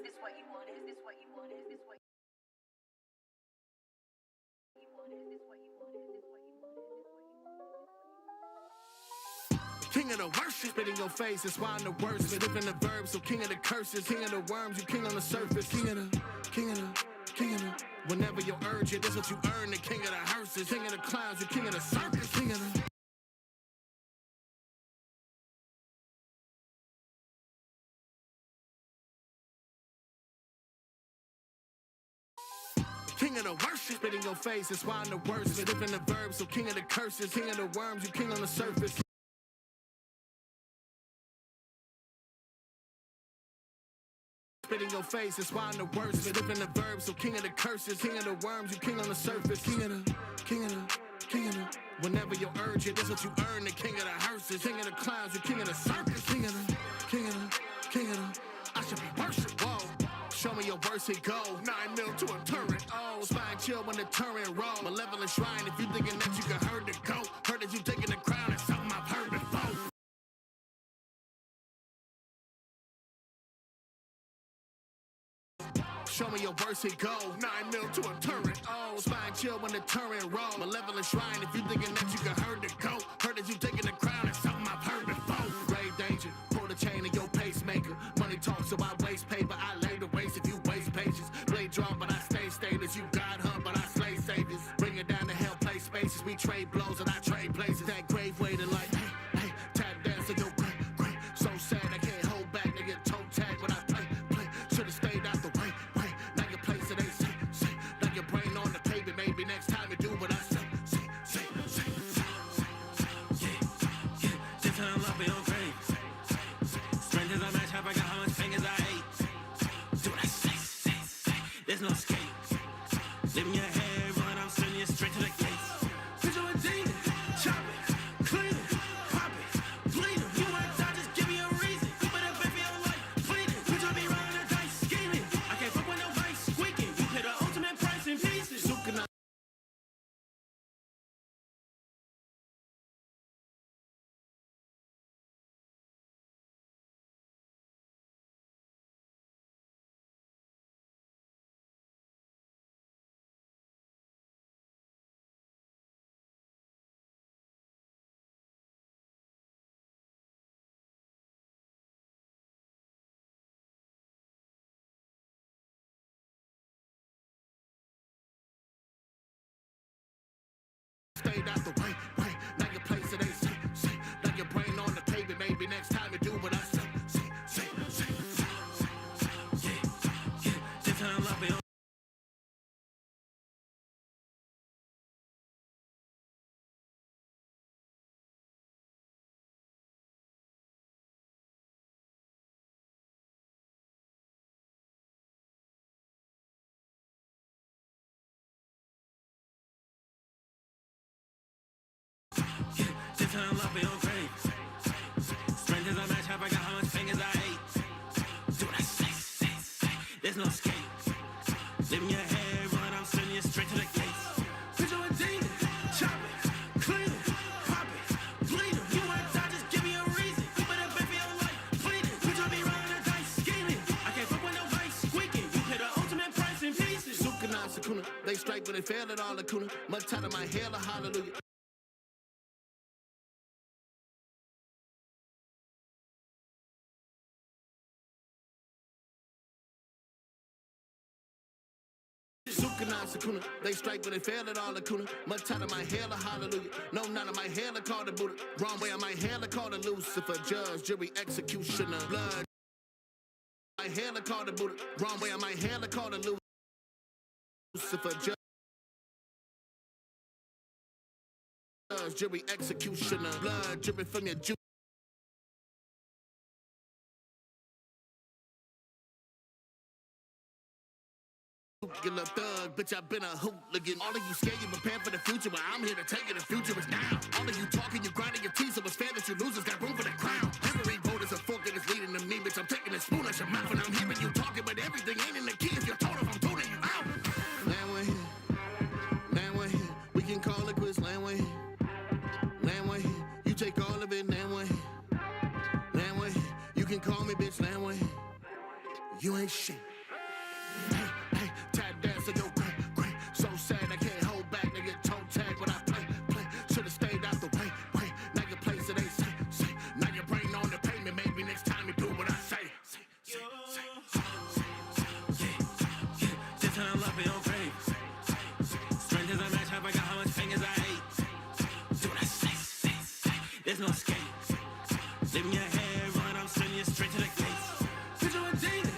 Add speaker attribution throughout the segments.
Speaker 1: this what you want? Is this what you want? Is this what you want? Is this what you want? Is this what you want?
Speaker 2: King of the worship, spit in your face, that's why I'm the worst. Live in the verbs, so king of the curses, king of the worms, you king on the surface. King of the. Whenever you urge it, that's what you earn. The king of the hearses, king of the clowns, you king of the circus, king of the. King of the worship, spit in your face, that's why I'm the worst. Live in the verbs, so king of the curses, king of the worms, you king on the surface. Spit in your face, that's why I'm the worst. Live in the verbs, so king of the curses, king of the worms, you king on the surface. King of the. Whenever you urge it, that's what you earn. The king of the hearses, king of the clowns, you king of the circus. King of the. I should be worshipped, whoa. Show me your worst hit go. 9 mil to a turret, oh. Spine chill when the turret roll. Malevolent shrine, if you thinking that you can hurt the goat. Heard that you taking the crown, it's something I've heard before. Show me your worst hit go. 9 mil to a turret, oh. Spine chill when the turret roll. Malevolent shrine, if you thinking that you can hurt the goat. Heard that you taking the crown, it's something I've heard before. Grave danger, pull the chain of your pacemaker. Money talk, so I waste paper. I lay the waste if you waste patience. Blade drawn, but I stay status. You God hunt, but I slay saviors. Bring it down to hell, play spaces. We trade blows and I trade places. That grave waiting like, hey, tap dance to your great. So sad I can't hold back, nigga. Toe tag, but I play. Should've stayed out the way. Now your place it ain't say. Now your brain on the pavement. Maybe next time you do what I say. Yeah. Just turn love it on grave. Strength as I match, have I got how much fingers I ate. Do what I say. There's no escape. Living your head, run, I'm sending you straight to the gates. Visual and demon, chop it, clean it, pop it, bleed it. You want to die, just give me a reason. You better bet for your life, bleeding. You try me rolling the dice, scheming. I can't fuck with no vice, squeaking. You pay the ultimate price in pieces. Stayed out the way. Now your place it ain't say. Now your brain on the pavement. Maybe next time you do what I say. Yeah. Just turn love it on. Just turn love it on grave. Strength as I match, have I got how much fingers I ate. Do what I say. There's no escape. Living your head, run, I'm sending you straight to the gates. Visual and demon, chop it, clean it, pop it, bleed it. You want to die, just give me a reason. You better bet for your life, bleeding. You try me rolling the dice, scheming. I can't fuck with no vice, squeaking. You pay the ultimate price in pieces. Sukuna, Sakuna, they strike but they fail at all, Lacuna. Much time in my hair, hallelujah. Sakuna, they strike but they fail at all, Lacuna. Much time in my hair, hallelujah. No, none of my hair, call the Buddha. Wrong way on my hair, call the Lucifer. Judge, jury, executioner. Blood. My hair, call the Buddha. Wrong way on my hair, call the Lucifer. Judge, jury, executioner. Blood dripping from your juice. Regular thug, bitch, I've been a hooligan. All of you scared, you prepare for the future, but I'm here to tell you the future is now. All of you talking, you grinding your teeth, so it's fair that you losers got room for the crown. Every vote is a fork that is leading to me, bitch. I'm taking a spoon out your mouth, and I'm hearing you talking, but everything ain't in the key. If you're told if I'm tuning you out. Land we're here. We can call it quits, land we're here. You take all of it, land we're here. you ain't shit. Hey, hey, tap dance in your great. So sad I can't hold back, nigga, toe tag when I play. Should've stayed out the way. Now your place it ain't say. Now your brain on the pavement, maybe next time you do what I say.
Speaker 3: Just turn on love on grave. Strength is a match, I forgot how much fingers I ate. Do what I say. There's no escape. Leaving your hair run, I'm sending you straight to the gates. Put you in danger,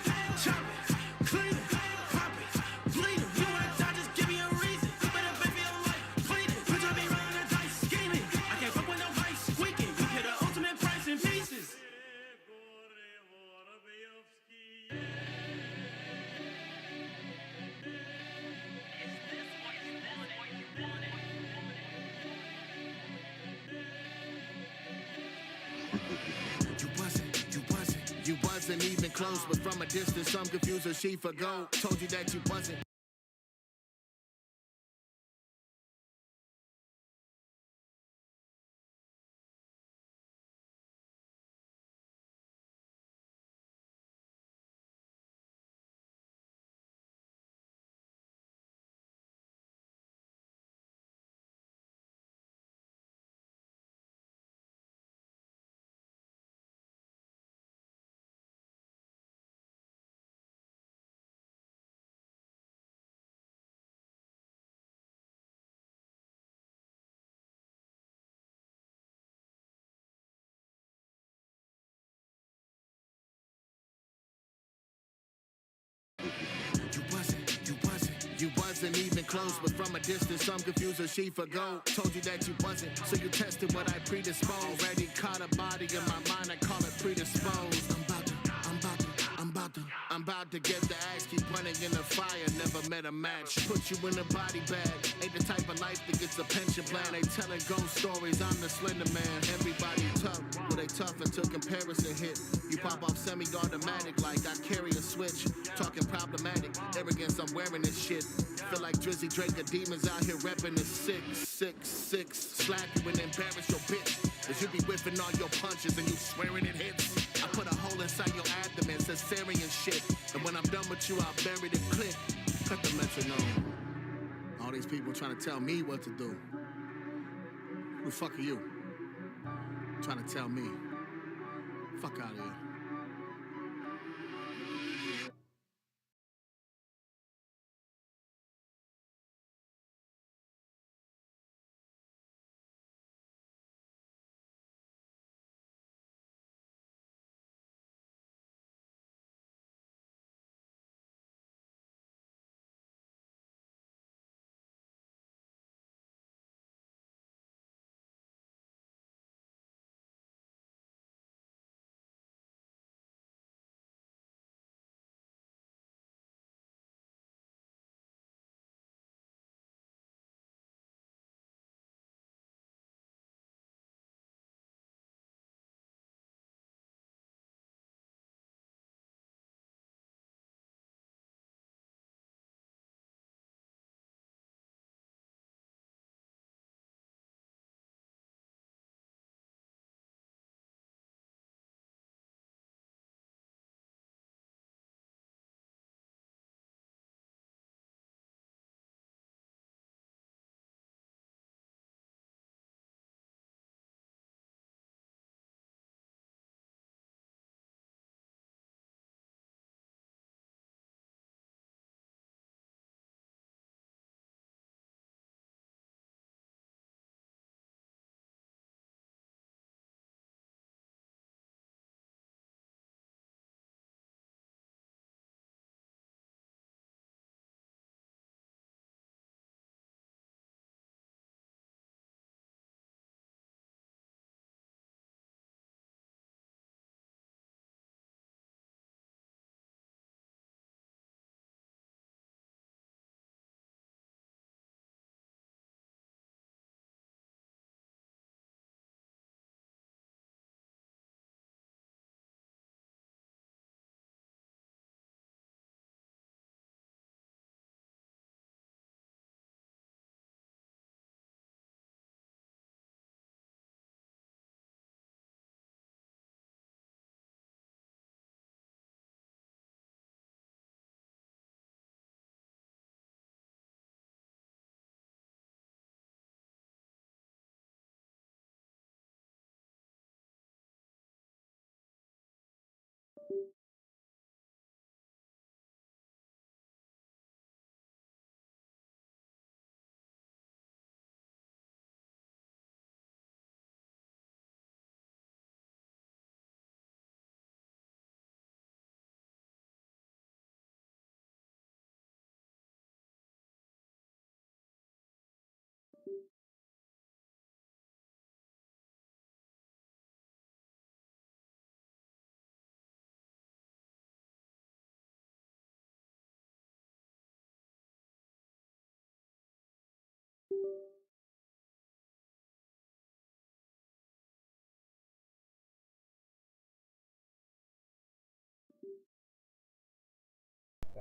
Speaker 3: chop it, clean it, pop it, bleed it. You wanna die, just give me a reason. You better bet me your life, bleed it. Put your me rolling the dice, scheming. I can't fuck with no vice, squeaking. You hear the ultimate price in pieces.
Speaker 2: You wasn't even close, but from a distance, some confused her she for gold. Told you that you wasn't. You wasn't even close, but from a distance, some confused her she for gold. Told you that you wasn't, so you tested what I predisposed. Already caught a body in my mind, I call it predisposed. I'm about to get the axe, keep running in the fire, never met a match. Put you in a body bag, ain't the type of life that gets a pension plan. They telling ghost stories, I'm the Slender Man. Everybody tough, well they tough until comparison hit. You pop off semi-automatic like I carry a switch. Talking problematic, arrogance, I'm wearing this shit. Feel like Drizzy Drake of demons out here repping the 666. Slap you and embarrass your bitch. Cause you be whiffing all your punches and you swearing it hits. I put a hole inside your abdomen, cesarean shit. And when I'm done with you, I'll bury the clip. Cut the metronome. All these people trying to tell me what to do. Who the fuck are you? Trying to tell me. Fuck out of here.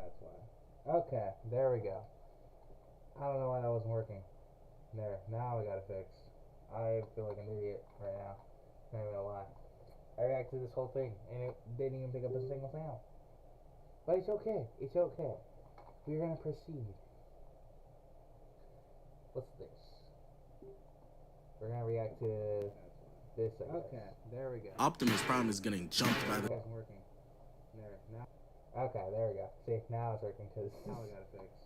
Speaker 4: That's why. Okay, there we go. I don't know why that wasn't working. There, now we got it fixed. I feel like an idiot right now. Not even gonna lie. I reacted to this whole thing and it didn't even pick up a single sound. But it's okay. It's okay. We're gonna proceed. What's this? We're gonna react to this. Okay, there we go.
Speaker 2: Optimus Prime is getting jumped by
Speaker 4: It
Speaker 2: the
Speaker 4: wasn't working. There, now. Okay, there we go. See, now it's working because now we got it fixed.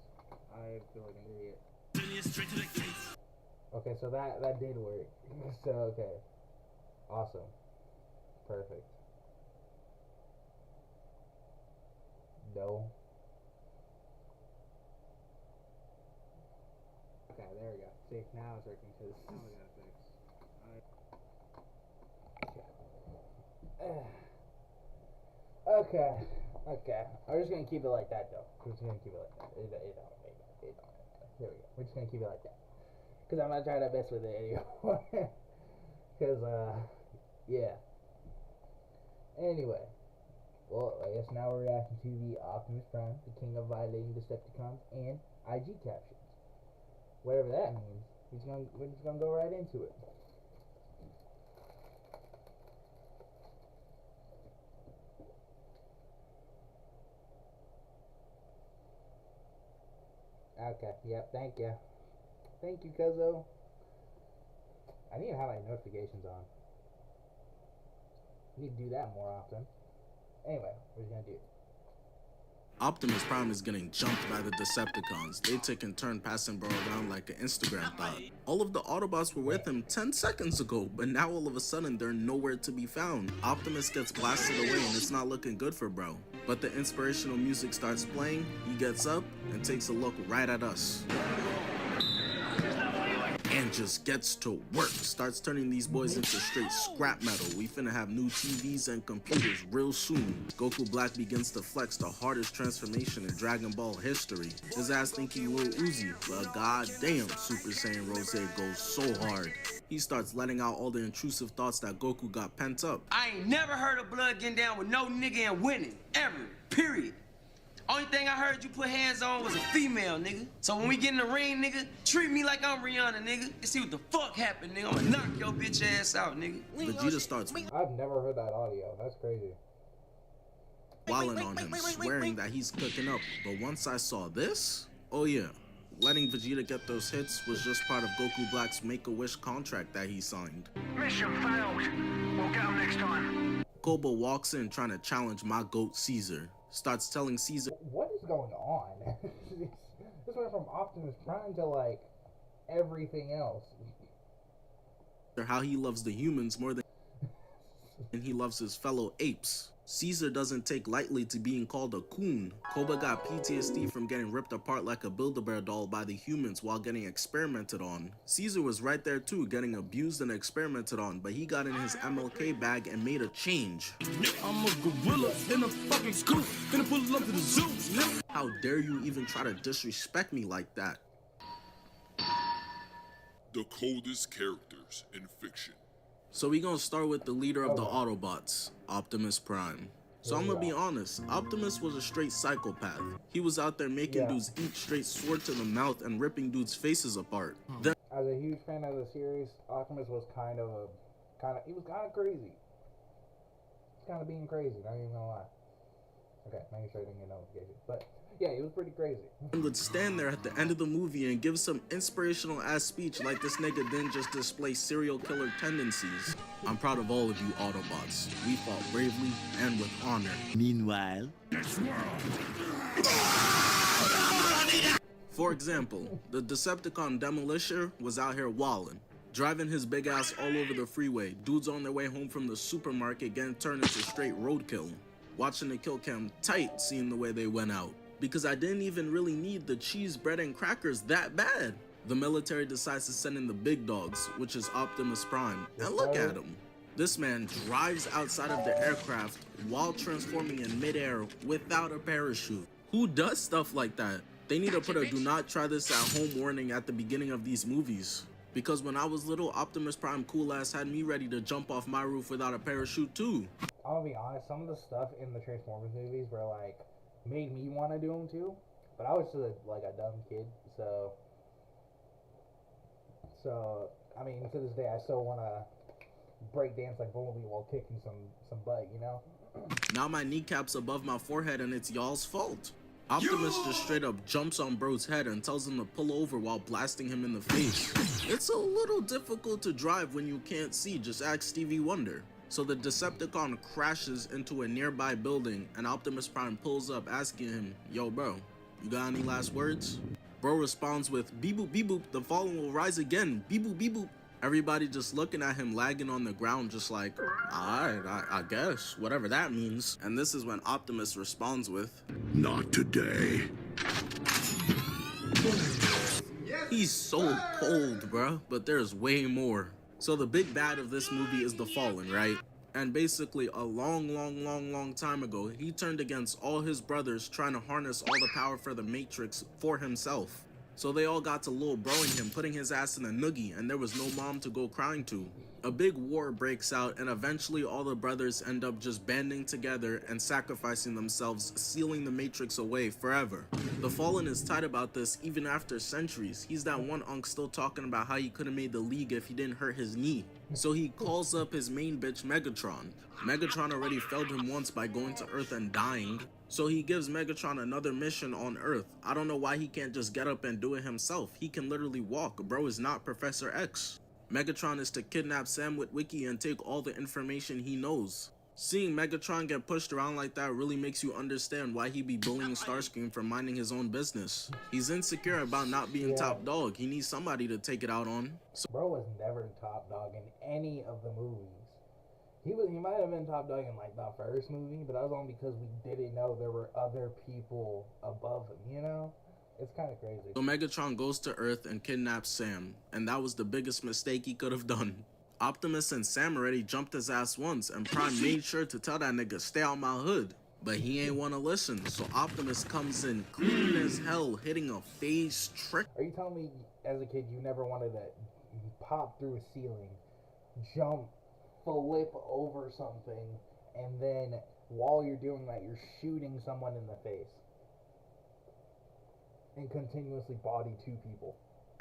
Speaker 4: I feel like an idiot.
Speaker 3: Straight to the case.
Speaker 4: Okay, so that did work. So okay, awesome, perfect. No. Okay, there we go. See, now it's working because now we got it fixed. Okay. Okay. I'm just gonna keep it like that though. We're just gonna keep it like that. It don't matter. Here we go. We're just gonna keep it like that. Cause I'm not trying to mess with it anymore. Cause yeah. Anyway, well, I guess now we're reacting to the Optimus Prime, the king of violating Decepticons, and IG captions. Whatever that means. We're just gonna go right into it. Okay, yep, thank you. Thank you, Cuzzo. I need to have my notifications on. I need to do that more often. Anyway, we're just gonna do it.
Speaker 2: Optimus Prime is getting jumped by the Decepticons. They take and turn passing bro around like an Instagram thought. All of the Autobots were with him 10 seconds ago, but now all of a sudden they're nowhere to be found. Optimus gets blasted away and it's not looking good for bro. But the inspirational music starts playing, he gets up and takes a look right at us. And just gets to work. Starts turning these boys into straight scrap metal. We finna have new TVs and computers real soon. Goku Black begins to flex the hardest transformation in Dragon Ball history. His ass think he Lil Uzi, but goddamn, Super Saiyan Rose goes so hard. He starts letting out all the intrusive thoughts that Goku got pent up.
Speaker 5: I ain't never heard of blood getting down with no nigga and winning. Ever. Period. Only thing I heard you put hands on was a female, nigga. So when we get in the ring, nigga, treat me like I'm Rihanna, nigga, and see what the fuck happened, nigga. I'ma knock your bitch ass out, nigga.
Speaker 2: Vegeta starts
Speaker 4: I've never heard that audio. That's crazy.
Speaker 2: wilding on him, swearing that he's cooking up. But once I saw this, oh yeah, letting Vegeta get those hits was just part of Goku Black's Make-A-Wish contract that he signed.
Speaker 6: Mission failed. We'll get him next time.
Speaker 2: Koba walks in trying to challenge my GOAT Caesar. Starts telling Caesar
Speaker 4: What is going on? This went from Optimus Prime to like everything else.
Speaker 2: how he loves the humans more than he loves his fellow apes. Caesar doesn't take lightly to being called a coon. Koba got PTSD from getting ripped apart like a Build-A-Bear doll by the humans while getting experimented on. Caesar was right there too, getting abused and experimented on, but he got in his MLK bag and made a change.
Speaker 3: I'm a gorilla in a fucking scoop. Gonna pull up to the zoo.
Speaker 2: How dare you even try to disrespect me like that?
Speaker 7: The coldest characters in fiction.
Speaker 2: So we gonna start with the leader of the Autobots, Optimus Prime. So I'm gonna be honest, Optimus was a straight psychopath. He was out there making dudes eat straight sword to the mouth and ripping dudes' faces apart. Then
Speaker 4: As a huge fan of the series, Optimus was he was kind of crazy. He's kind of being crazy, not even gonna lie. Okay, making sure I didn't get notification. But yeah, he was pretty crazy.
Speaker 2: would stand there at the end of the movie and give some inspirational ass speech like this nigga didn't just display serial killer tendencies. I'm proud of all of you Autobots. We fought bravely and with honor.
Speaker 8: Meanwhile,
Speaker 2: For example, the Decepticon Demolisher was out here wildin', driving his big ass all over the freeway. Dudes on their way home from the supermarket getting turned into straight roadkill. Watching the kill cam tight, seeing the way they went out. Because I didn't even really need the cheese, bread, and crackers that bad. The military decides to send in the big dogs, which is Optimus Prime. And look at him. This man drives outside of the aircraft while transforming in midair without a parachute. Who does stuff like that? They need to put a do not try this at home warning at the beginning of these movies. Because when I was little, Optimus Prime cool ass had me ready to jump off my roof without a parachute too.
Speaker 4: I'm gonna be honest, some of the stuff in the Transformers movies where like made me want to do them too. But I was just like a dumb kid, so I mean, to this day, I still want to break dance like Bumblebee while kicking some butt, you know?
Speaker 8: Now my kneecap's above my forehead and it's y'all's fault. Optimus just straight up jumps on bro's head and tells him to pull over while blasting him in the face. It's a little difficult to drive when you can't see, just ask Stevie Wonder. So the Decepticon crashes into a nearby building and Optimus Prime pulls up asking him, "Yo bro, you got any last words?" Bro responds with, "Beep boop beep boop, the fallen will rise again, beep boop beep boop." Everybody just looking at him lagging on the ground just like, alright, I guess, whatever that means. And this is when Optimus responds with,
Speaker 7: Not today.
Speaker 8: he's so cold, bruh, but there's way more. So the big bad of this movie is the Fallen, right? And basically a long time ago, he turned against all his brothers trying to harness all the power for the Matrix for himself. So they all got to little broing him, putting his ass in a noogie, and there was no mom to go crying to. A big war breaks out, and eventually all the brothers end up just banding together and sacrificing themselves, sealing the Matrix away forever. The Fallen is tight about this even after centuries. He's that one unk still talking about how he could have made the League if he didn't hurt his knee. So he calls up his main bitch Megatron. Megatron already failed him once by going to Earth and dying. So he gives Megatron another mission on Earth. I don't know why he can't just get up and do it himself. He can literally walk. Bro is not Professor X. Megatron is to kidnap Sam Witwicky and take all the information he knows. Seeing Megatron get pushed around like that really makes you understand why he be bullying Starscream for minding his own business. He's insecure about not being top dog. He needs somebody to take it out on. So
Speaker 4: Bro was never top dog in any of the movies. He might have been top dog in like the first movie, but that was only because we didn't know there were other people above him, you know? It's kind of crazy.
Speaker 8: So Megatron goes to Earth and kidnaps Sam, and that was the biggest mistake he could have done. Optimus and Sam already jumped his ass once, and Prime made sure to tell that nigga stay out my hood. But he ain't wanna listen, so Optimus comes in clean as hell, hitting a phase trick.
Speaker 4: Are you telling me as a kid you never wanted to pop through a ceiling, jump, flip over something, and then while you're doing that you're shooting someone in the face and continuously body two people?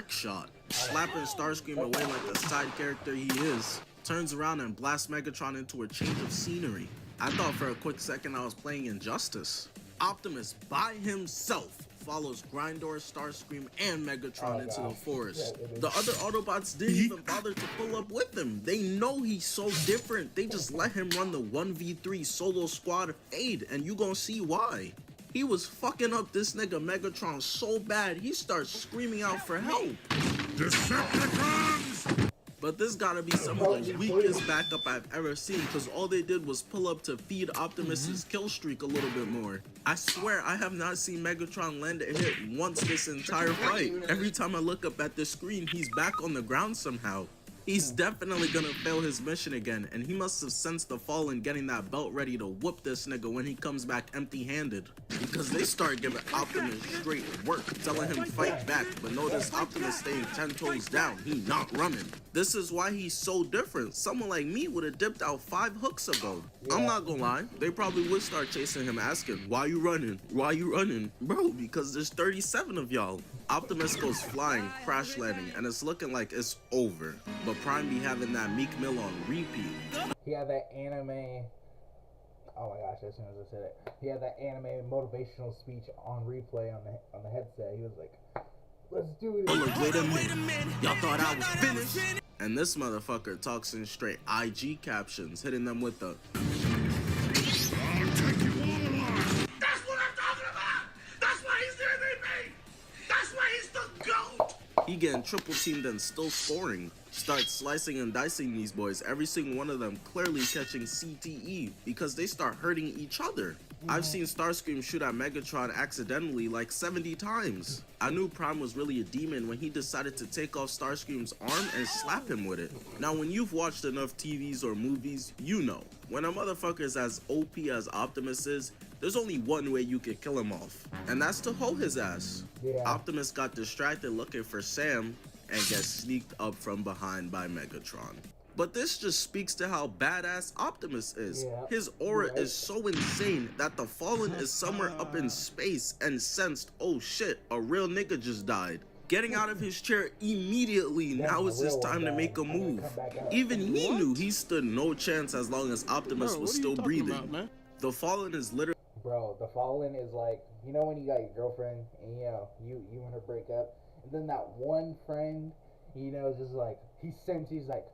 Speaker 8: Shot, slapping Starscream away like the side character he is, turns around and blasts Megatron into a change of scenery. I thought for a quick second I was playing Injustice. Optimus by himself follows Grindor, Starscream, and Megatron into the forest. The other Autobots didn't even bother to pull up with him. They know he's so different. They just let him run the 1v3 solo squad fade, and you gonna see why. He was fucking up this nigga Megatron so bad, he starts screaming out for help.
Speaker 7: Decepticons!
Speaker 8: But this gotta be some of the weakest backup I've ever seen, because all they did was pull up to feed Optimus's kill streak a little bit more. I swear I have not seen Megatron land a hit once this entire fight. Every time I look up at the screen, he's back on the ground somehow. He's definitely gonna fail his mission again, and he must have sensed the Fallen getting that belt ready to whoop this nigga when he comes back empty-handed. Because they start giving Optimus straight work, telling him fight back, but notice Optimus staying 10 toes down, he not running. This is why he's so different. Someone like me would have dipped out 5 hooks ago. I'm not gonna lie, they probably would start chasing him asking, "Why you running? Why you running?" Bro, because there's 37 of y'all. Optimus goes flying, crash landing, and it's looking like it's over. But Prime be having that Meek Mill on repeat.
Speaker 4: He had that anime, oh my gosh, as soon as I said it, he had that anime motivational speech on replay on the headset. He was like, "Let's do it."
Speaker 8: Oh, look, wait a minute. Y'all thought I was finished? And this motherfucker talks in straight IG captions, hitting them with the
Speaker 7: I'll take you all alive! That's what I'm talking about! That's why he's there, baby! That's why he's the GOAT!
Speaker 8: he getting triple teamed and still scoring. Starts slicing and dicing these boys, every single one of them clearly catching CTE because they start hurting each other. I've seen Starscream shoot at Megatron accidentally like 70 times. I knew Prime was really a demon when he decided to take off Starscream's arm and slap him with it. Now when you've watched enough TVs or movies, you know, when a motherfucker is as OP as Optimus is, there's only one way you could kill him off, and that's to hold his ass. Optimus got distracted looking for Sam and gets sneaked up from behind by Megatron. But this just speaks to how badass Optimus is.
Speaker 4: Yeah,
Speaker 8: His aura
Speaker 4: right.
Speaker 8: is so insane that the Fallen is somewhere up in space and sensed, oh shit, a real nigga just died. Getting out of his chair immediately,
Speaker 4: Damn,
Speaker 8: now
Speaker 4: a
Speaker 8: is his
Speaker 4: real one
Speaker 8: time to
Speaker 4: died.
Speaker 8: make a
Speaker 4: I'm gonna
Speaker 8: move.
Speaker 4: come back up.
Speaker 8: Even he knew he stood no chance as long as Optimus
Speaker 3: Bro,
Speaker 8: was
Speaker 3: what are you
Speaker 8: still
Speaker 3: talking
Speaker 8: breathing.
Speaker 3: about, man?
Speaker 8: The Fallen is literally
Speaker 4: Bro, the Fallen is like, you know when you got your girlfriend and you know you and her break up, and then that one friend, you know, just like he's like,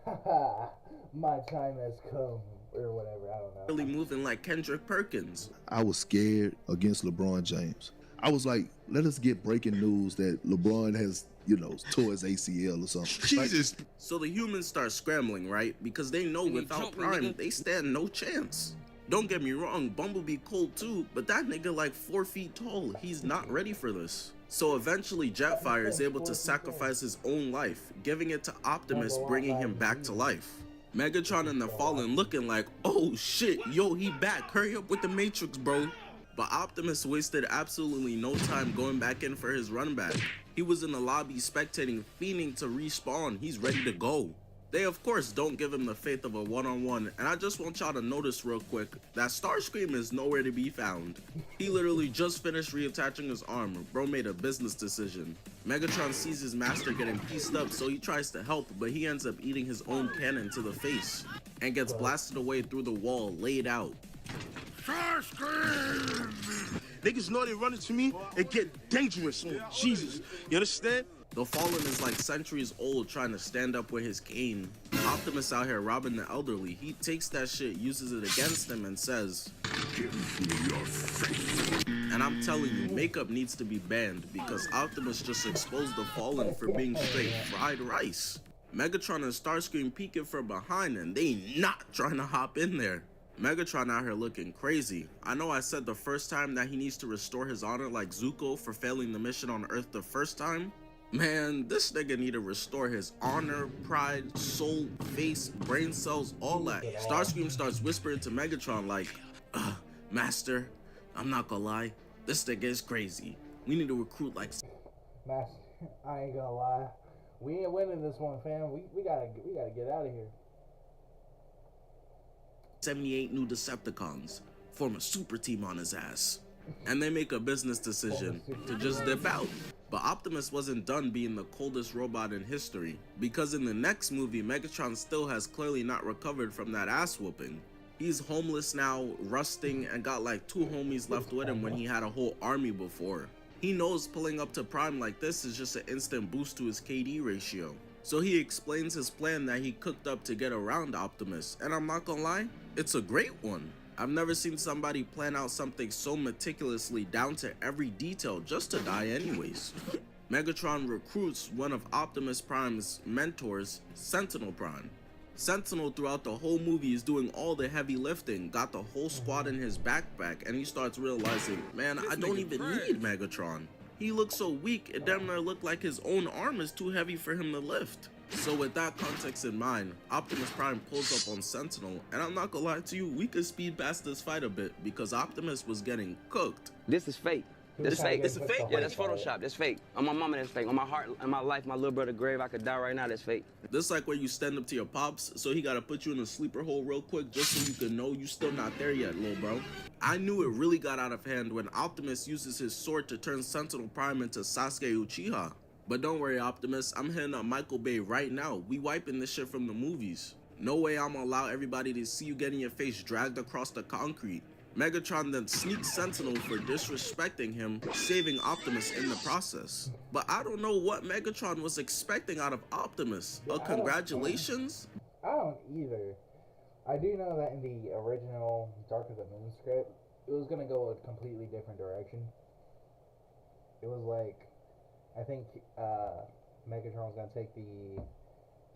Speaker 4: haha, my time has come or whatever. I don't know.
Speaker 8: moving like Kendrick Perkins.
Speaker 9: I was scared against LeBron James. I was like, let us get breaking news that LeBron has, you know, tore his ACL or something.
Speaker 6: Jesus.
Speaker 8: So the humans start scrambling, right? Because they know without
Speaker 3: jump me,
Speaker 8: Prime,
Speaker 3: nigga.
Speaker 8: they stand no chance. Don't get me wrong, Bumblebee cold too, but that nigga like 4 feet tall. He's not ready for this. So eventually Jetfire is able to sacrifice his own life, giving it to Optimus, bringing him back to life. Megatron and the Fallen looking like, oh shit, yo, he back, hurry up with the Matrix, bro. But Optimus wasted absolutely no time going back in for his run back. He was in the lobby spectating, fiending to respawn. He's ready to go. They of course don't give him the faith of a one-on-one, and I just want y'all to notice real quick that Starscream is nowhere to be found. He literally just finished reattaching his arm. Bro made a business decision. Megatron sees his master getting pieced up, so he tries to help, but he ends up eating his own cannon to the face and gets blasted away through the wall, laid out.
Speaker 6: Niggas know they run into me and get dangerous. Oh, Jesus. You understand?
Speaker 8: The Fallen is like centuries old trying to stand up with his cane. Optimus out here robbing the elderly. He takes that shit, uses it against them, and says, and I'm telling you, makeup needs to be banned because Optimus just exposed the Fallen for being straight fried rice. Megatron and Starscream peeking from behind and they not trying to hop in there. Megatron out here looking crazy. I know I said the first time that he needs to restore his honor like Zuko for failing the mission on Earth the first time. Man, this nigga need to restore his honor, pride, soul, face, brain cells, all that. Starscream starts whispering to Megatron like, Master, I'm not gonna lie, this nigga is crazy. We need to recruit like
Speaker 4: Master, I ain't gonna lie, we ain't winning this one, fam. We gotta get out of here.
Speaker 8: 78 new Decepticons, form a super team on his ass. And they make a business decision to just dip out. But Optimus wasn't done being the coldest robot in history, because in the next movie, Megatron still has clearly not recovered from that ass whooping. He's homeless now, rusting, and got like 2 homies left with him when he had a whole army before. He knows pulling up to Prime like this is just an instant boost to his KD ratio. So he explains his plan that he cooked up to get around Optimus, and I'm not gonna lie, it's a great one. I've never seen somebody plan out something so meticulously down to every detail just to die anyways. Megatron recruits one of Optimus Prime's mentors, Sentinel Prime. Sentinel throughout the whole movie is doing all the heavy lifting, got the whole squad in his backpack, and he starts realizing, man, I don't even need Megatron. He looks so weak, it damn near looked like his own arm is too heavy for him to lift. So with that context in mind, Optimus Prime pulls up on Sentinel, and I'm not gonna lie to you, we could speed past this fight a bit because Optimus was getting cooked.
Speaker 5: This is fake. This is fake.
Speaker 4: This is fake?
Speaker 5: Yeah, that's Photoshop. That's fake. On my mama, that's fake. On my heart, on my life, my little brother grave, I could die right now. That's fake.
Speaker 8: This like where you stand up to your pops, so he gotta put you in a sleeper hole real quick just so you can know you still not there yet, little bro. I knew it really got out of hand when Optimus uses his sword to turn Sentinel Prime into Sasuke Uchiha. But don't worry, Optimus, I'm hitting up Michael Bay right now. We wiping this shit from the movies. No way I'm gonna allow everybody to see you getting your face dragged across the concrete. Megatron then sneaks Sentinel for disrespecting him, saving Optimus in the process. But I don't know what Megatron was expecting out of Optimus. A congratulations?
Speaker 4: I don't either. I do know that in the original Dark of the Moon script, it was gonna go a completely different direction. It was like, I think Megatron was gonna take the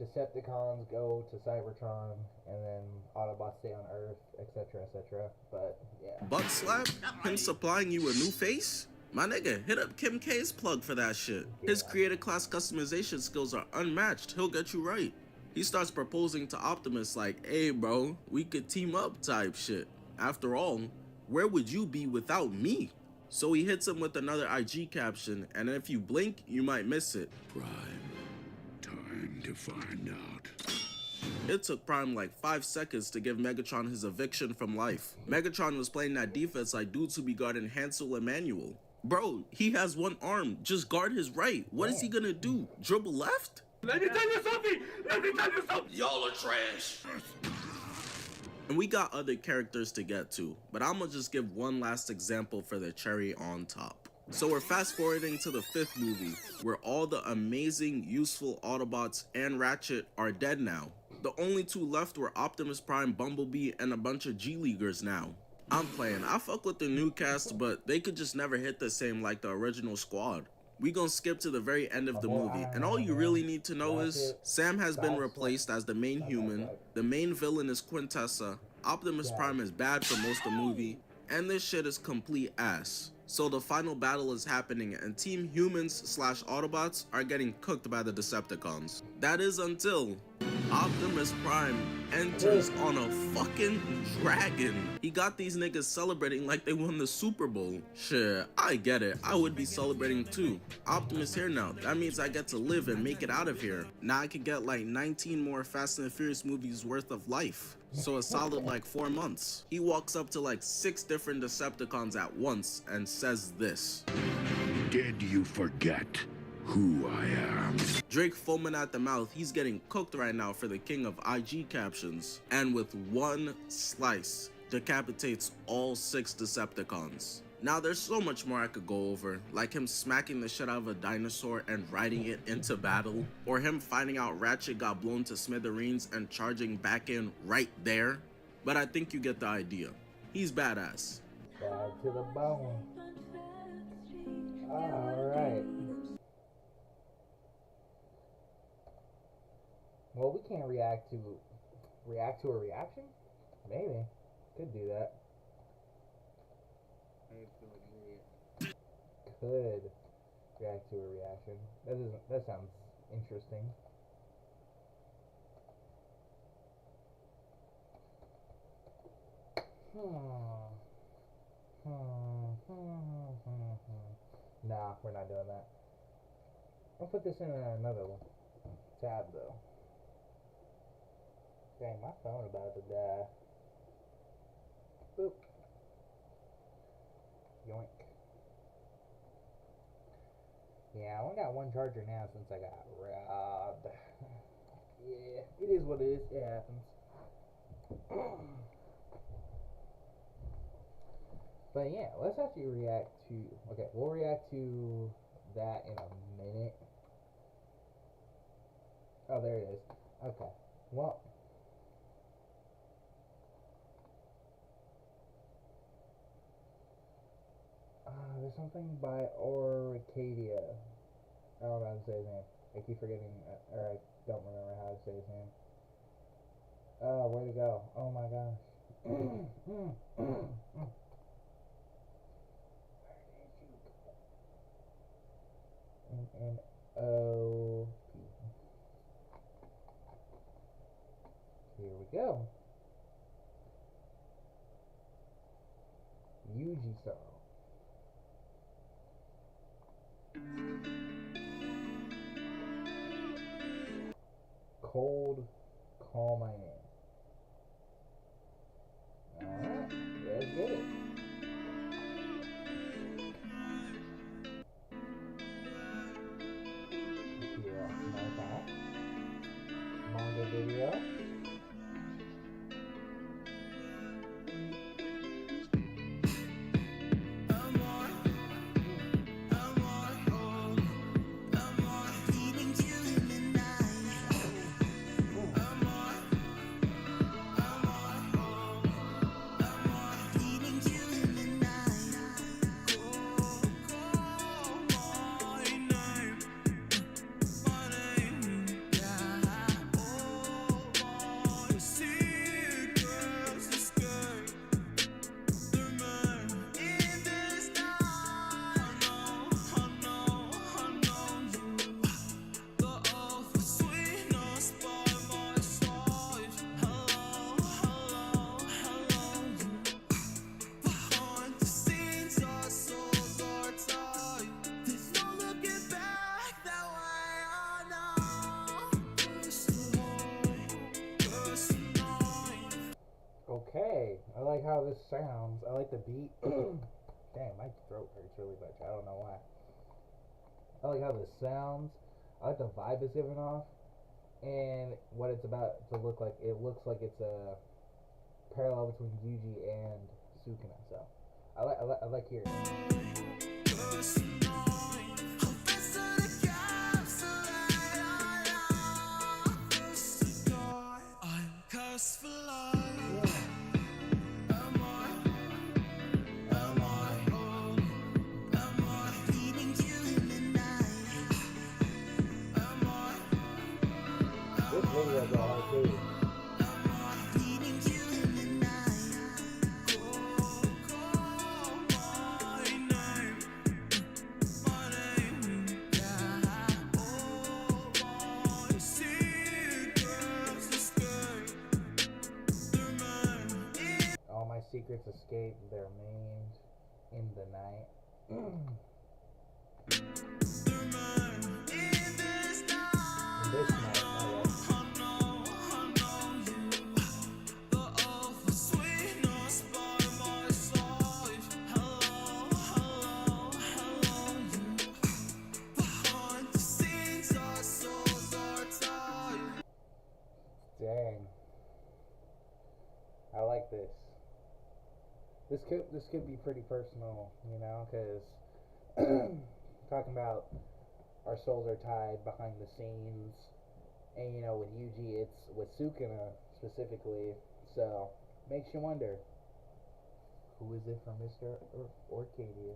Speaker 4: Decepticons, go to Cybertron, and then Autobots stay on Earth, etc., etc. But yeah.
Speaker 8: Butt slap? Him supplying you a new face? My nigga, hit up Kim K's plug for that shit. His creative class customization skills are unmatched. He'll get you right. He starts proposing to Optimus like, hey bro, we could team up type shit. After all, where would you be without me? So he hits him with another IG caption, and if you blink, you might miss it.
Speaker 7: Prime, time to find out.
Speaker 8: It took Prime like 5 seconds to give Megatron his eviction from life. Megatron was playing that defense like dudes who be guarding Hansel and Manuel. Bro, he has one arm, just guard his right. What is he gonna do? Dribble left?
Speaker 7: Let me tell you something! Let me tell you something! Y'all are trash!
Speaker 8: And we got other characters to get to, but I'ma just give one last example for the cherry on top. So we're fast forwarding to the 5th movie, where all the amazing, useful Autobots and Ratchet are dead now. The only 2 left were Optimus Prime, Bumblebee, and a bunch of G-Leaguers now. I'm playing, I fuck with the new cast, but they could just never hit the same like the original squad. We gonna skip to the very end of the movie, and all you really need to know is Sam has been replaced as the main human, the main villain is Quintessa, Optimus Prime is bad for most of the movie, and this shit is complete ass. So the final battle is happening and Team Humans / Autobots are getting cooked by the Decepticons. That is until Optimus Prime enters on a fucking dragon. He got these niggas celebrating like they won the Super Bowl. Shit, I get it. I would be celebrating too. Optimus here now. That means I get to live and make it out of here. Now I could get like 19 more Fast and Furious movies worth of life. So a solid like 4 months. He walks up to like 6 different Decepticons at once and says this.
Speaker 7: Did you forget who I am?
Speaker 8: Drake foaming at the mouth, he's getting cooked right now for the king of IG captions. And with one slice, decapitates all 6 Decepticons. Now there's so much more I could go over, like him smacking the shit out of a dinosaur and riding it into battle, or him finding out Ratchet got blown to smithereens and charging back in right there. But I think you get the idea. He's badass.
Speaker 4: Bad to the bone. Alright. Well, we can't react to a reaction? Maybe. Could do that. Could react to a reaction. That sounds interesting. Nah, we're not doing that. I'll put this in another tab though. Dang, my phone about to die. Boop. Yoink. Yeah, I only got one charger now since I got robbed. Yeah, it is what it is. It happens. But yeah, let's actually react to... Okay, we'll react to that in a minute. Oh, there it is. Okay, well... there's something by Orcadia. I don't know how to say his name. I keep forgetting, or I don't remember how to say his name. Oh, where'd it go? Oh my gosh. Where did you go? N-N-O-P. Here we go. Yuji song. Cold, call my name. Alright, let's get it. Here, my back. Manga video. I like how this sounds. I like the beat. Damn, my throat hurts really much. I don't know why. I like how this sounds. I like the vibe it's giving off. And what it's about to look like. It looks like it's a parallel between Yuji and Sukuna. So, I like hearing it. This video's all hard too. All my secrets escape their mains in the night. In this night, oh yeah. Dang. I like this. This could be pretty personal, you know, because talking about our souls are tied behind the scenes, and you know, with Yuji, it's with Sukuna specifically, so makes you wonder, who is it from Mr. Orcadia?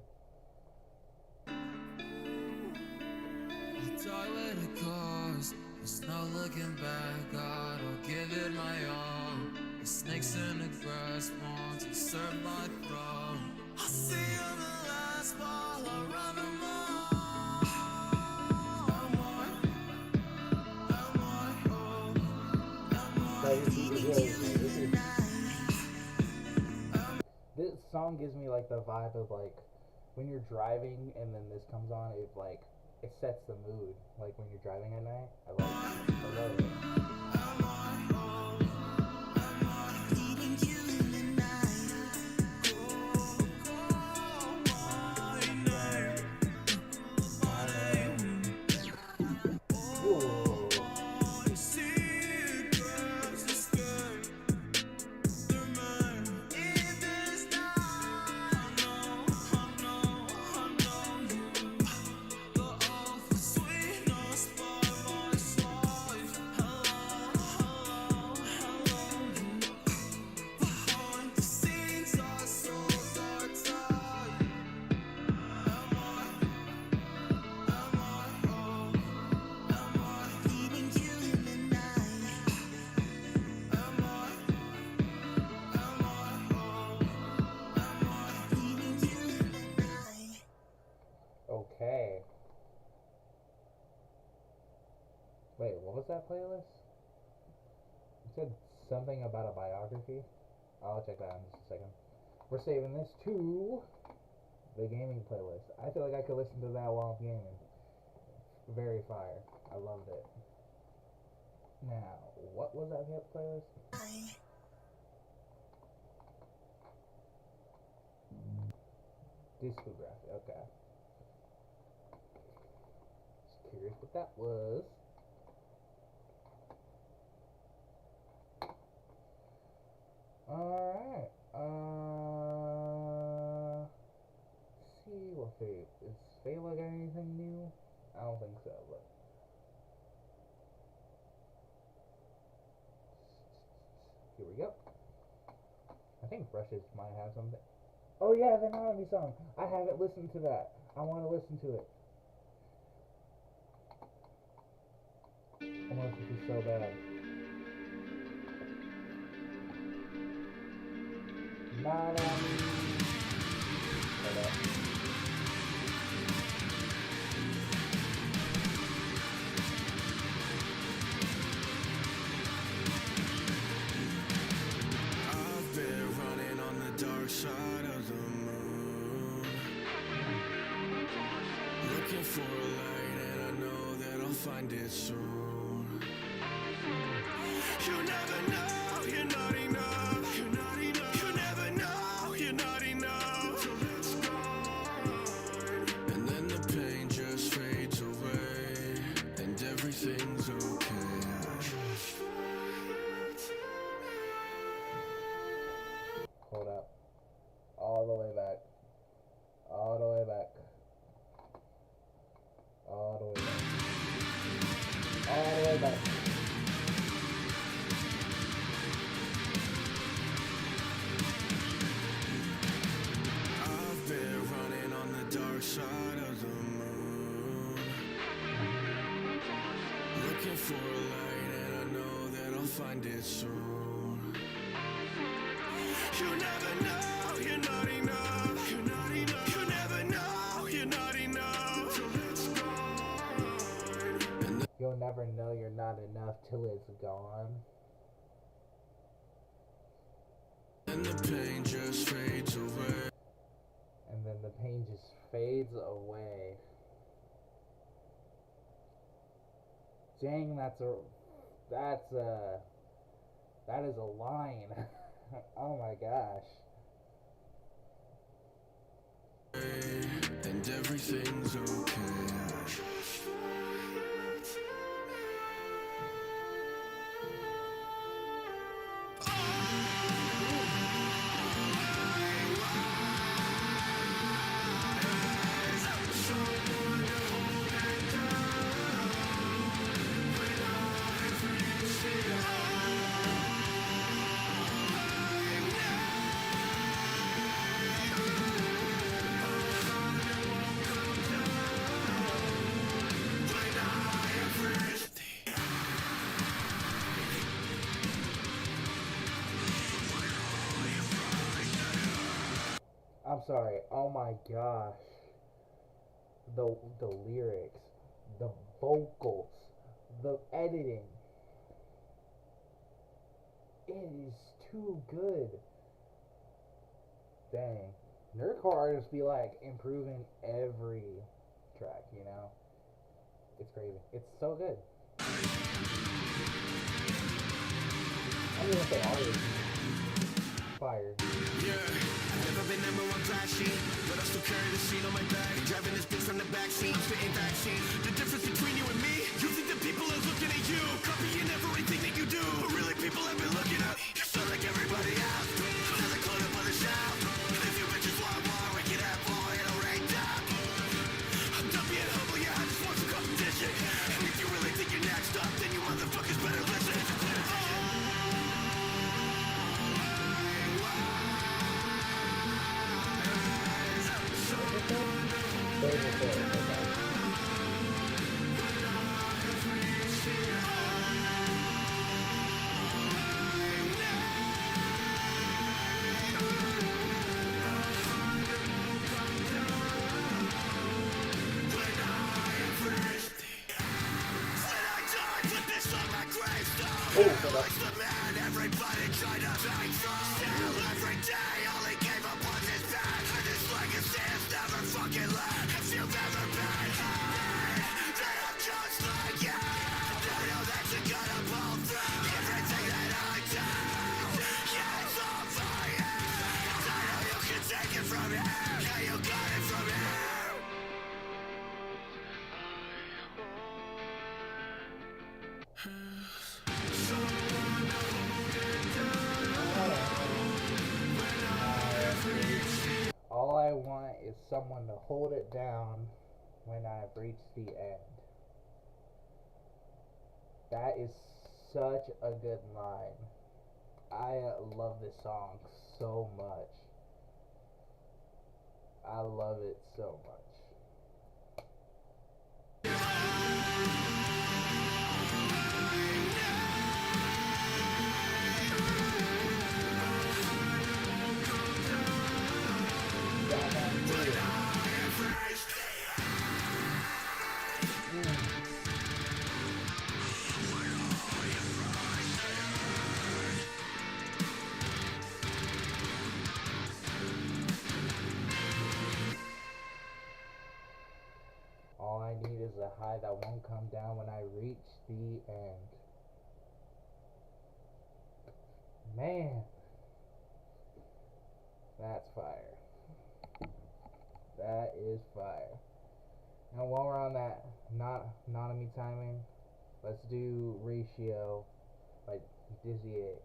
Speaker 10: There's no looking back, God, I'll give it my all. The snakes in the grass want to serve my throat. I see on the last ball, I run them
Speaker 4: This song gives me like the vibe of like when you're driving and then this comes on, it sets the mood. Like when you're driving at night, I love it. Okay. Wait, what was that playlist? You said something about a biography? I'll check that out in just a second. We're saving this to the gaming playlist. I feel like I could listen to that while I'm gaming. Very fire. I loved it. Now, what was that playlist? Discography, okay. Just curious what that was. Alright. See what Faye. Is Fayla got anything new? I don't think so, but. Here we go. I think Brushes might have something. Oh yeah, the Melody song. I haven't listened to that. I want to listen to it. I want to listen to it so bad.
Speaker 10: I've been running on the dark side of the moon, looking for a light, and I know that I'll find it soon. You never know, you're not enough, you're not enough, you never
Speaker 4: all the way back. All the way back. All the way back. All the way back.
Speaker 3: I've been running on the dark side of the moon, looking for a light, and I know that I'll find it soon. You never know, you're not enough. You're not enough. You never know, you're not enough till it's gone.
Speaker 4: You'll never know you're not enough till it's gone.
Speaker 3: And the pain just fades away.
Speaker 4: And then the pain just fades away. Dang, that is a line. Oh my gosh.
Speaker 3: And everything's okay.
Speaker 4: I'm sorry. Oh my gosh. The lyrics, the vocals, the editing. It is too good. Dang. Nerdcore artists be like improving every track, you know? It's crazy. It's so good. I'm gonna say artists. Fire.
Speaker 3: Never been number one flash sheet, but I still carry the scene on my back. Driving this bitch from the backseat, spitting backseat. The difference between you and me, you think that people are looking at you, copying everything that you do. But really, people have been looking up. You sound like everybody else. Another clone up on the shelf. If you bitches want more, we can have more, it'll rain down. I'm done being humble, yeah, I just want some competition. And if you really think you're next up, then you motherfuckers better listen. Everybody tried to take still every day all he gave up was his back. And his legacy has never fucking left. If you've ever been hurt, then I'm just like you. I know that you're gonna pull through everything that I do. Yeah, it's all for you. I know you can take it from here. Yeah, you got it from here.
Speaker 4: All I want is someone to hold it down when I've reached the end. That is such a good line. I love this song so much. I love it so much. All I need is a high that won't come down when I reach the end. Man, that's fire. That is fire. Now while we're on that Nanami timing, let's do Ratio by Dizzy 8.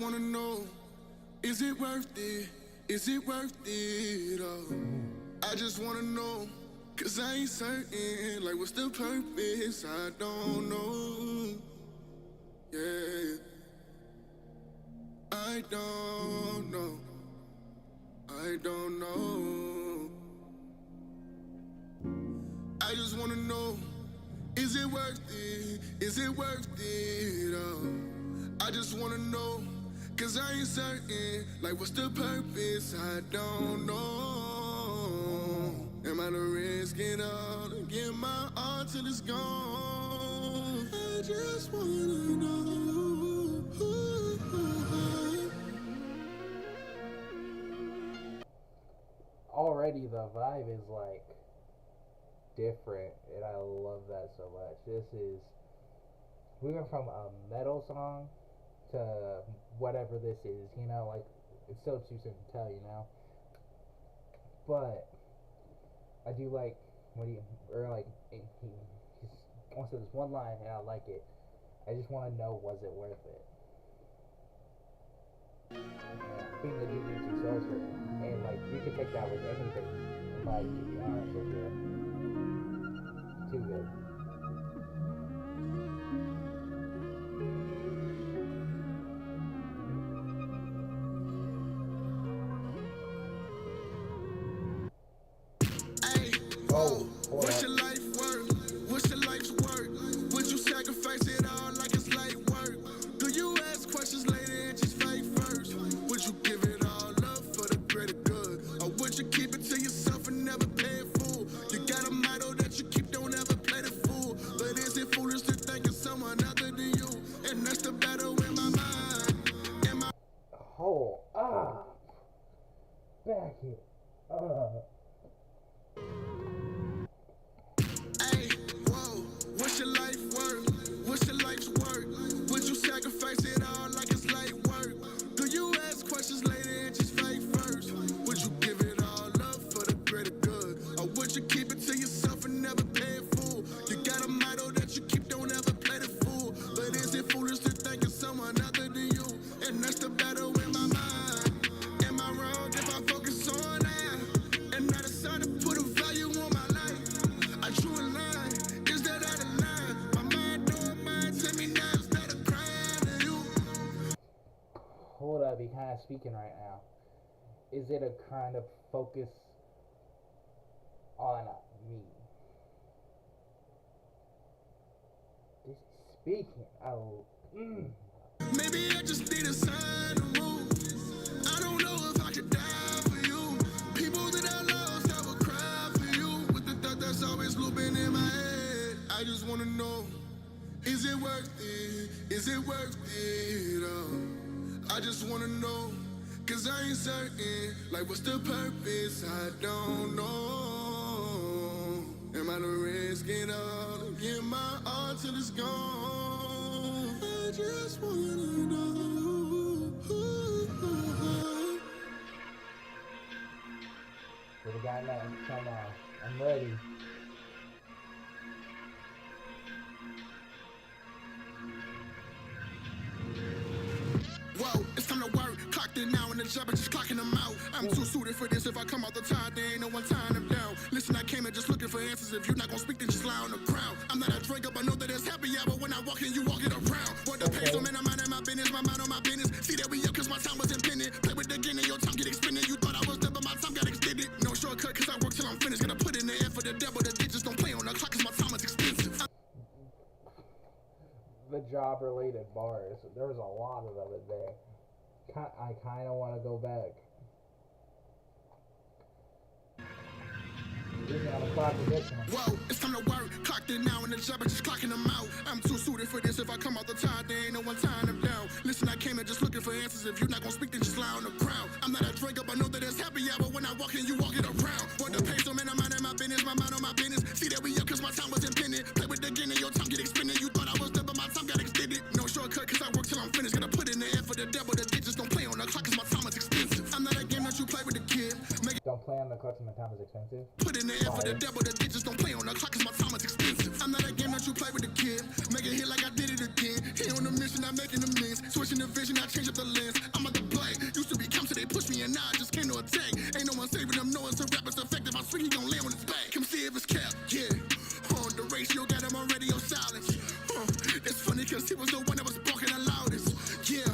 Speaker 2: wanna know, is it worth it? Is it worth it? Oh, I just wanna know, cause I ain't certain. Like, what's the purpose? I don't know. Yeah, I don't know. I don't know. I just wanna know, is it worth it? Is it worth it? Oh, I just wanna know, cause I ain't certain. Like, what's the purpose? I don't know. Am I to risk it all and give my all till it's gone? I just wanna know.
Speaker 4: Already the vibe is like different, and I love that so much. We went from a metal song to whatever this is, you know, like, it's still too soon to tell, you know, but I do like when he wants to this one line, and I like it. I just want to know, was it worth it? Being the Jujutsu Sorcerer, and like, you can take that with anything, like, to be honest with you. Too good.
Speaker 2: What's your life worth? What's your life's worth? Would you sacrifice it all like it's light work? Do you ask questions later and just fight first? Would you give it all up for the greater good? Or would you keep it to yourself and never pay it full? You got a motto that you keep, don't ever play the fool. But is it foolish to think of someone other than you? And that's the battle in my mind.
Speaker 4: Hold up. Back it up.
Speaker 2: What's your life worth? What's your life's worth? Would you sacrifice it all like it's light work? Do you ask questions later and just fight first? Would you give it all up for the greater good? Or would you keep it to yourself and never pay it full? You got a motto that you keep, don't ever play the fool. But is it foolish to think of someone other than you? And that's the battle in my mind. Am I wrong if I focus on that? And I decide to put a value on my life? I drew a line.
Speaker 4: Hold up, he kind of speaking right now. Is it a kind of focus on me? This is speaking.
Speaker 2: Maybe I just need a sign to move. I don't know if I could die for you. People that I lost, I would cry for you. With the thought that's always looping in my head. I just wanna know, is it worth it? Is it worth it? Oh. I just wanna know, cause I ain't certain. Like, what's the purpose? I don't know. Am I to risk it all and give my all till it's gone? I just wanna know.
Speaker 4: What we got next? Come on, I'm ready.
Speaker 2: Whoa, it's time to work. Clocked in now and the job is just clocking them out. I'm too suited for this. If I come out the tide, there ain't no one tying them down. Listen, I came here just looking for answers. If you're not gonna speak, then just lie on the ground. I'm not a drinker, but know that it's happy hour. When I walk in, you walk it around. What the pace, I'm in my mind and my business, my mind on my business. See that we up cause my time was impending. Play with the game and your time get expended. You thought I was done, but my time got extended. No shortcut cause I work till I'm finished. Gotta put in the air for the devil. The digits don't play on the clock cause my time is expensive.
Speaker 4: The job related bars. There was a lot of them in there. I kind of want to go back.
Speaker 2: Whoa, it's time to work. Clocked in now and the job is just clocking them out. I'm too suited for this. If I come out the tide, there ain't no one tying them down. Listen, I came here just looking for answers. If you're not gonna speak, then just lie on the ground. I'm not a drinker, but know that it's happy hour. When I walk in, you walk it around. What the pace, I'm in my mind and my business, my mind on my business. See that we up cause my time was impending. Play with the game and your time get expended. You thought I was done, but my time got extended. No shortcut cause I work till I'm finished. Gotta put in the air for the devil. The digits don't play on the clock cause my time is expensive. I'm not a game that you play with the kid.
Speaker 4: Don't play on the clock, my time is expensive.
Speaker 2: Put in the air for the devil, the digits don't play on the clock cause my time is expensive. I'm not a game that you play with the kid. Make it hit like I did it again. Here on the mission, I'm making amends. Switching the vision, I change up the lens. I'm at the play. Used to be come to they push me and now I just came to attack. Ain't no one saving them, no one's a rapper's effective. I swing, he gon' land on his back. Come see if it's capped, yeah. The ratio got him on radio silence. It's funny cause he was the one that was barking the loudest. Yeah,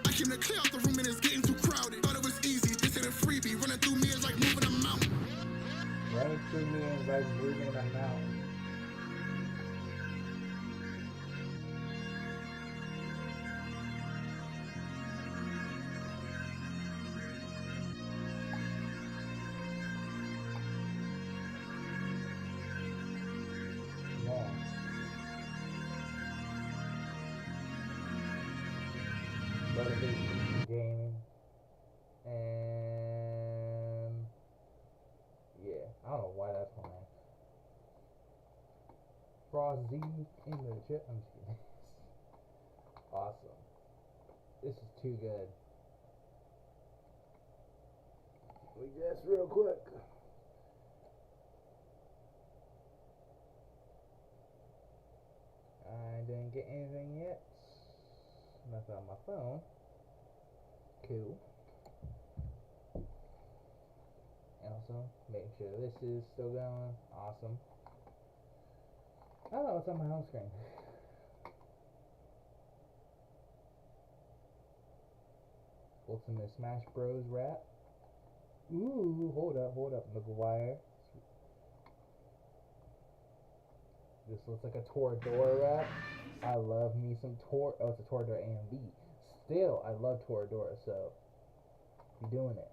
Speaker 2: I came to clear out the room and it's getting too crowded. Thought it was easy, this ain't a freebie. Running through me is like moving a mountain.
Speaker 4: Running through me is like moving a mountain. Motivation gaming, and yeah, I don't know why that's my name. Frosty in the chat. I'm just kidding. Awesome. This is too good. We guess real quick. I didn't get anything yet. Nothing on my phone. Cool. And also, make sure this is still going. Awesome. I don't know what's on my home screen. Ultimate Smash Bros. Rap. Ooh, hold up, McGuire. This looks like a Toradora rap. I love me some oh, it's a Toradora AMV. Still, I love Toradora, so you're doing it.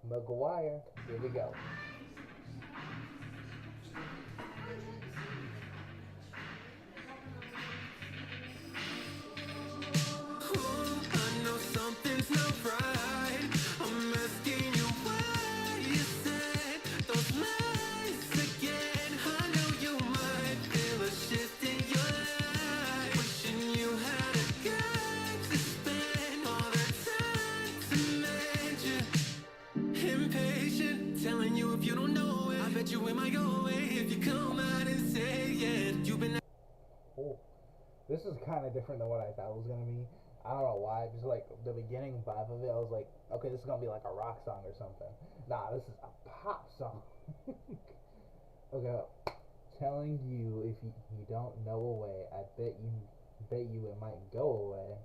Speaker 4: McGuire, here we go.
Speaker 10: I know something's not right. I'm asking you why you said those lies again. I know you might feel a shift in your life, wishing you had a guy to spend all the time to mention. Impatient, telling you if you don't know it. I bet you it might go away if you come out and say it. You've been.
Speaker 4: Oh, this is kind of different than what I thought it was gonna be. I don't know why, just like the beginning vibe of it, I was like, okay, this is gonna be like a rock song or something. Nah, this is a pop song. Okay, telling you if you don't know away, I bet you it might go away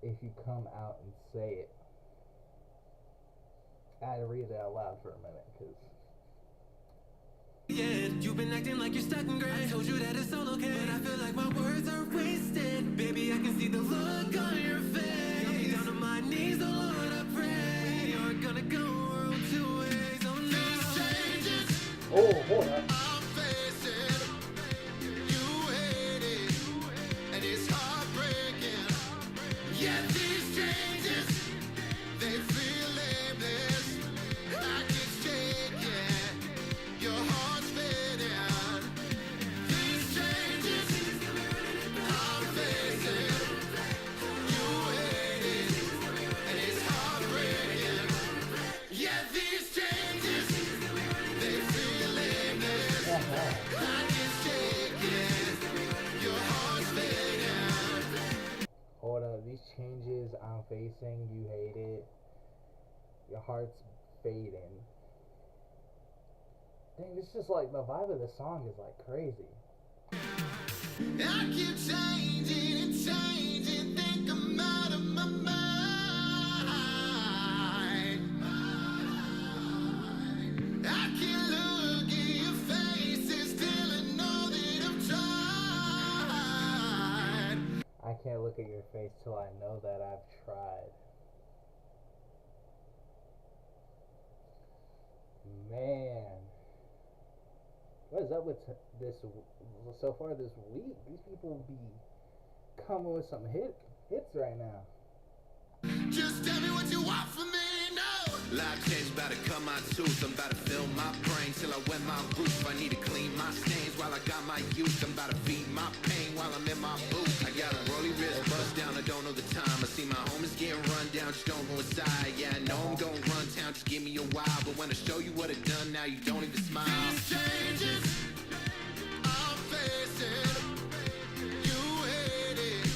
Speaker 4: if you come out and say it. I had to read it out loud for a minute, cause.
Speaker 10: Yeah, you've been acting like you're stuck in gray. I told you that it's all okay, but I feel like my words are wasted. Baby, I can see the look on your face. Got me down on my knees, oh Lord, I pray. You're gonna go world two ways, oh no. These changes,
Speaker 4: Oh, hold up.
Speaker 2: I'm facing. You hate it, and it's heartbreaking. Yeah, these changes, they feel aimless. Like it's taken. Your heart's fading. These changes, I'm facing. You hate it, and it's heartbreaking. Yeah, these changes, they feel aimless. Like it's taken. Your heart's fading.
Speaker 4: Hold up, these changes I'm facing, you hate it. Your heart's fading. Dang, this is just like the vibe of the song is like crazy.
Speaker 2: I keep changing, think I'm out of my mind. I can't look at your face and still know that I've tried.
Speaker 4: I can't look at your face till I know that I've tried. Man. What is up with this so far this week? These people be coming with some hits right now.
Speaker 2: Just tell me what you want from me, no. Life change, about to cut my tooth. I'm about to fill my brain till I wet my roof. I need to clean my stains while I got my youth. I'm about to feed my pain while I'm in my booth. I got a rolly wrist, bust down, I don't know the time. I see my homies getting run down, just don't go inside. Yeah, I know I'm gonna run town, time, just give me a while. But when I show you what I've done, now you don't even smile. These changes I'm facing, you hate it,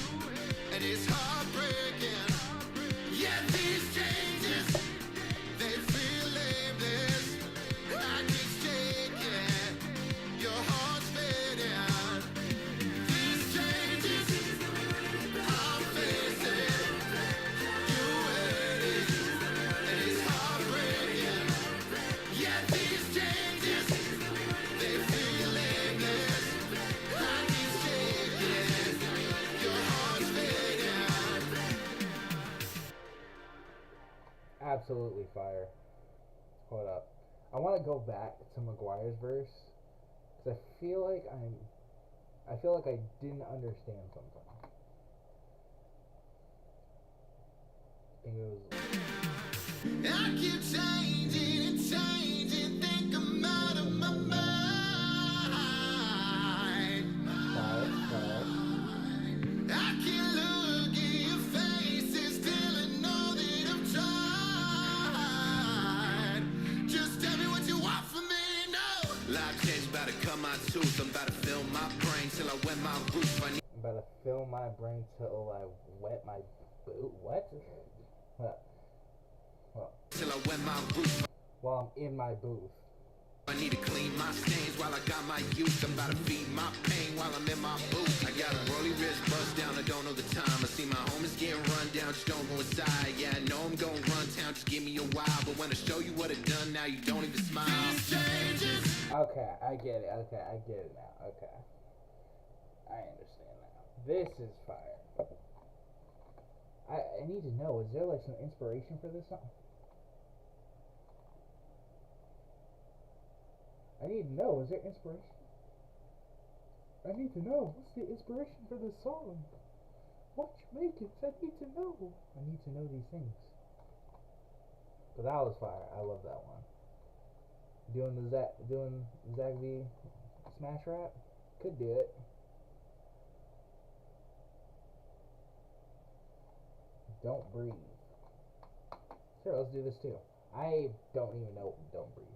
Speaker 2: and it's heartbreaking. Yeah, these changes, they feel aimless. I keep shaking, your heart's fading. These changes I'm facing, you hate it, and it's heartbreaking. Yeah, these changes, they feel aimless. I keep shaking, your heart's fading.
Speaker 4: Absolutely fire. Hold up. I want to go back to McGuire's verse because I feel like I didn't understand something. I think it was.
Speaker 2: I keep changing and changing, think I'm out of my mind. I can't look in your face and still I know that I've tried. Just tell me what you want from me, no. Life change, about to cut my tooth, I'm about to fill my brain till I wet my roof. I need
Speaker 4: I'm about to fill my brain till I wet my boot. What? Well,
Speaker 2: till I wet my roof.
Speaker 4: while I'm in my booth.
Speaker 2: I need to clean my stains while I got my youth. I'm about to feed my pain while I'm in my booth. I got a rolly wrist bust down, I don't know the time. I see my homies getting run down, just don't go inside. Yeah, I know I'm gonna run town, just give me a while. But when I show you what I've done, now you don't even smile.
Speaker 4: Okay, I get it. Okay, I get it now. Okay. I understand now. This is fire. I need to know, is there like some inspiration for this song? I need to know, is there inspiration? I need to know, what's the inspiration for this song? What you making? I need to know. I need to know these things. But that was fire. I love that one. Doing Zach V smash rap? Could do it. Don't breathe. Sure, let's do this too. I don't even know Don't Breathe.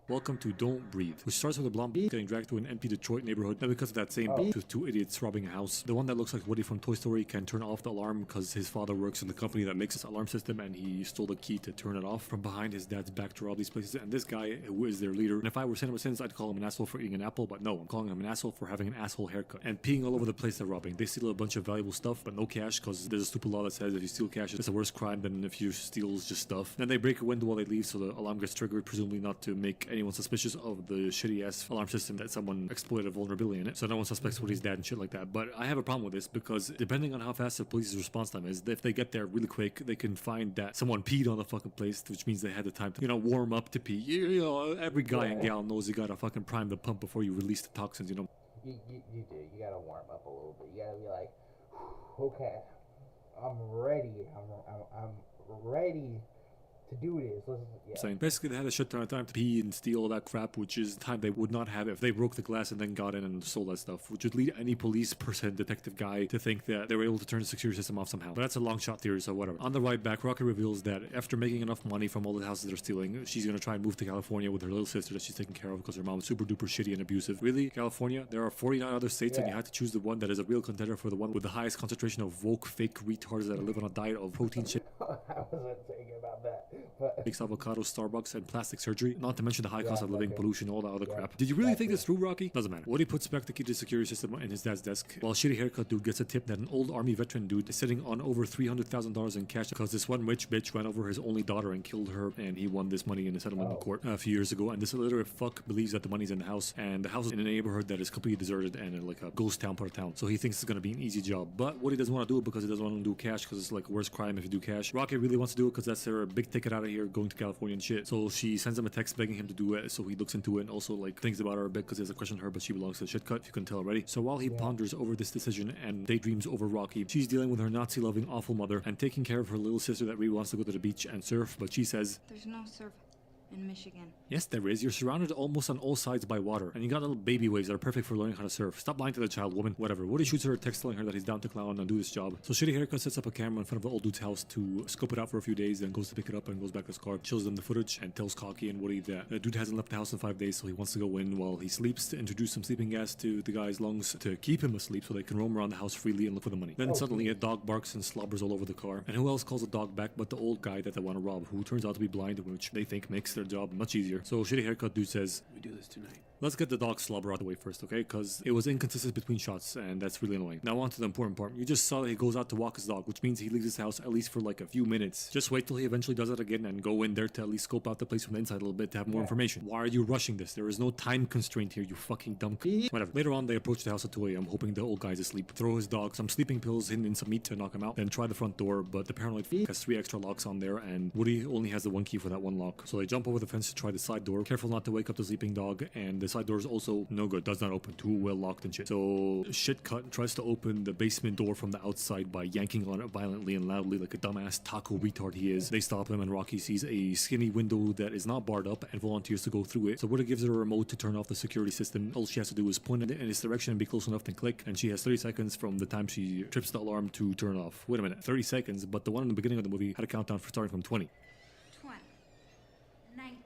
Speaker 11: Welcome to Don't Breathe, which starts with a blonde getting dragged to an empty Detroit neighborhood. Now because of that same beat with two idiots robbing a house. The one that looks like Woody from Toy Story can turn off the alarm because his father works in the company that makes this alarm system and he stole the key to turn it off from behind his dad's back to rob these places. And this guy, who is their leader, and if I were Cinema Sins, I'd call him an asshole for eating an apple, but no, I'm calling him an asshole for having an asshole haircut and peeing all over the place they're robbing. They steal a bunch of valuable stuff, but no cash because there's a stupid law that says if you steal cash, it's a worse crime than if you steal just stuff. Then they break a window while they leave, so the alarm gets triggered, presumably not to make anyone suspicious of the shitty ass alarm system that someone exploited a vulnerability in it, so no one suspects Woody's dad and shit like that. But I have a problem with this because depending on how fast the police's response time is, if they get there really quick, they can find that someone peed on the fucking place, which means they had the time to, warm up to pee. You know, every guy and gal knows you gotta fucking prime the pump before you release the toxins,
Speaker 4: You do. You gotta warm up a little bit. You gotta be like, okay, I'm ready. I'm ready to do this.
Speaker 11: Saying basically they had a shit ton of time to pee and steal all that crap, which is time they would not have if they broke the glass and then got in and stole that stuff, which would lead any police person, detective guy to think that they were able to turn the security system off somehow. But that's a long shot theory, so whatever. On the ride back, Rocky reveals that after making enough money from all the houses they're stealing, she's gonna try and move to California with her little sister that she's taking care of because her mom is super duper shitty and abusive. Really? California? There are 49 other states and you had to choose the one that is a real contender for the one with the highest concentration of woke fake retards that live on a diet of protein shit.
Speaker 4: I wasn't thinking about that. But
Speaker 11: Makes avocado, Starbucks, and plastic surgery, not to mention the high cost of living, pollution, all that other crap. Did you really think this through, Rocky? Doesn't matter. Woody puts back the key to the security system in his dad's desk, while shitty haircut dude gets a tip that an old army veteran dude is sitting on over $300,000 in cash because this one rich bitch ran over his only daughter and killed her, and he won this money in a settlement in court a few years ago. And this illiterate fuck believes that the money's in the house, and the house is in a neighborhood that is completely deserted and like a ghost town part of town. So he thinks it's gonna be an easy job, but Woody doesn't want to do it because he doesn't want to do cash because it's like a worse crime if you do cash. Rocky really wants to do it because that's their big ticket out of here, going to California and shit. So she sends him a text begging him to do it, so he looks into it and also like thinks about her a bit because he has a question on her, but she belongs to the shit cut, if you can tell already. So while he ponders over this decision and daydreams over Rocky, she's dealing with her Nazi-loving awful mother and taking care of her little sister that really wants to go to the beach and surf, but she says,
Speaker 12: There's no surf. in Michigan.
Speaker 11: Yes, there is. You're surrounded almost on all sides by water, and you got little baby waves that are perfect for learning how to surf. Stop lying to the child, woman. Whatever. Woody shoots her a text telling her that he's down to clown and do this job. So Shitty Haircut sets up a camera in front of the old dude's house to scope it out for a few days, then goes to pick it up and goes back to his car, shows them the footage, and tells Cocky and Woody that the dude hasn't left the house in 5 days, so he wants to go in while he sleeps to introduce some sleeping gas to the guy's lungs to keep him asleep so they can roam around the house freely and look for the money. Then suddenly a dog barks and slobbers all over the car, and who else calls the dog back but the old guy that they want to rob, who turns out to be blind, which they think makes their job much easier. So Shitty Haircut dude says,
Speaker 3: We do this tonight.
Speaker 11: let's get the dog slobber out the way first, okay? Because it was inconsistent between shots, and that's really annoying. Now on to the important part. You just saw that he goes out to walk his dog, which means he leaves his house at least for like a few minutes. Just wait till he eventually does it again and go in there to at least scope out the place from the inside a little bit to have more information. Why are you rushing this? There is no time constraint here, you fucking dumb whatever. Later on, they approach the house at 2 a.m. hoping the old guy's asleep. Throw his dog some sleeping pills hidden in some meat to knock him out. Then try the front door, but the paranoid has 3 extra locks on there, and Woody only has the 1 key for that 1 lock. So they jump over the fence to try the side door, careful not to wake up the sleeping dog, and the side door is also no good, does not open, too well locked and shit. So Shit Cut tries to open the basement door from the outside by yanking on it violently and loudly like a dumbass taco retard he is. They stop him and Rocky sees a skinny window that is not barred up and volunteers to go through it. So Woody gives her a remote to turn off the security system. All she has to do is point it in its direction and be close enough to click, and she has 30 seconds from the time she trips the alarm to turn it off. Wait a minute, 30 seconds, but the one in the beginning of the movie had a countdown for starting from 20.
Speaker 12: 20, 19,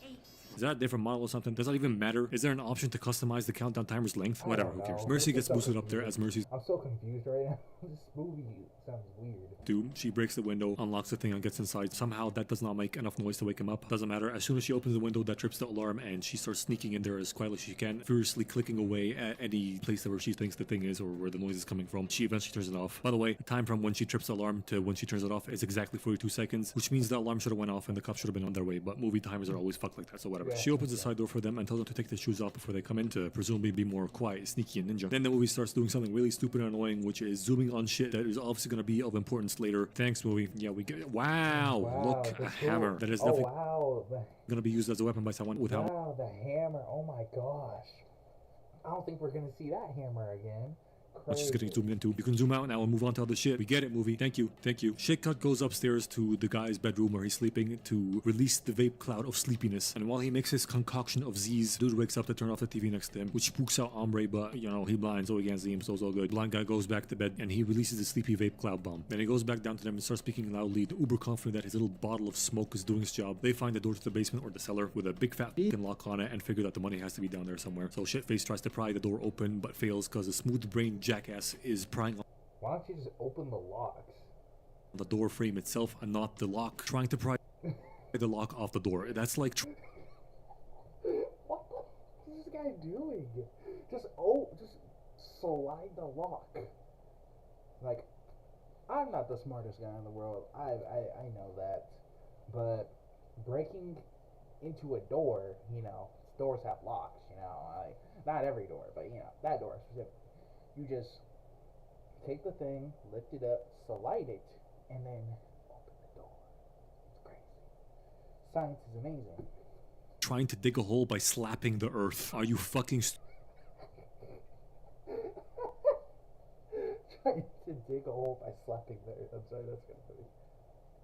Speaker 12: 8.
Speaker 11: Is that a different model or something? Does that even matter? Is there an option to customize the countdown timer's length? Whatever, who cares? Mercy gets boosted up there as Mercy's
Speaker 4: I'm so confused right now. This movie sounds weird.
Speaker 11: dude. She breaks the window, unlocks the thing, and gets inside. Somehow that does not make enough noise to wake him up. Doesn't matter. As soon as she opens the window, that trips the alarm, and she starts sneaking in there as quietly as she can, furiously clicking away at any place where she thinks the thing is or where the noise is coming from. She eventually turns it off. By the way, the time from when she trips the alarm to when she turns it off is exactly 42 seconds, which means the alarm should have went off and the cops should have been on their way, but movie timers are always fucked like that, so whatever. She opens the side door for them and tells them to take their shoes off before they come in to presumably be more quiet, sneaky, and ninja. Then the movie starts doing something really stupid and annoying, which is zooming on shit that is obviously going to be of importance later. Thanks, movie. Yeah, we get it. Wow, look, a hammer. That is definitely going to be used as a weapon by someone with helmet.
Speaker 4: Wow, the hammer. Oh my gosh. I don't think we're going to see that hammer again.
Speaker 11: Which is getting zoomed into. You can zoom out now and move on to other shit. We get it, movie. Thank you. Thank you. Shit Cut goes upstairs to the guy's bedroom where he's sleeping to release the vape cloud of sleepiness. And while he makes his concoction of Z's, dude wakes up to turn off the TV next to him, which spooks out Ombre, but, you know, he blind, so he can't see him, so it's all good. Blind guy goes back to bed and he releases the sleepy vape cloud bomb. Then he goes back down to them and starts speaking loudly, uber confident that his little bottle of smoke is doing its job. They find the door to the basement or the cellar with a big fat fucking lock on it and figure that the money has to be down there somewhere. So Shitface tries to pry the door open but fails because the smooth-brained jackass is prying
Speaker 4: Why don't you just open the locks?
Speaker 11: the door frame itself and not the lock, trying to pry the lock off the door. That's like
Speaker 4: What is this guy doing? Just slide the lock. Like, I'm not the smartest guy in the world. I know that, but breaking into a door, you know, doors have locks. You know, not every door, but you know that door specifically. You just take the thing, lift it up, slide it, and then open the door. It's crazy. Science is amazing.
Speaker 11: trying to dig a hole by slapping the earth. Are you fucking
Speaker 4: Trying to dig a hole by slapping the earth. I'm sorry, that's kind of funny.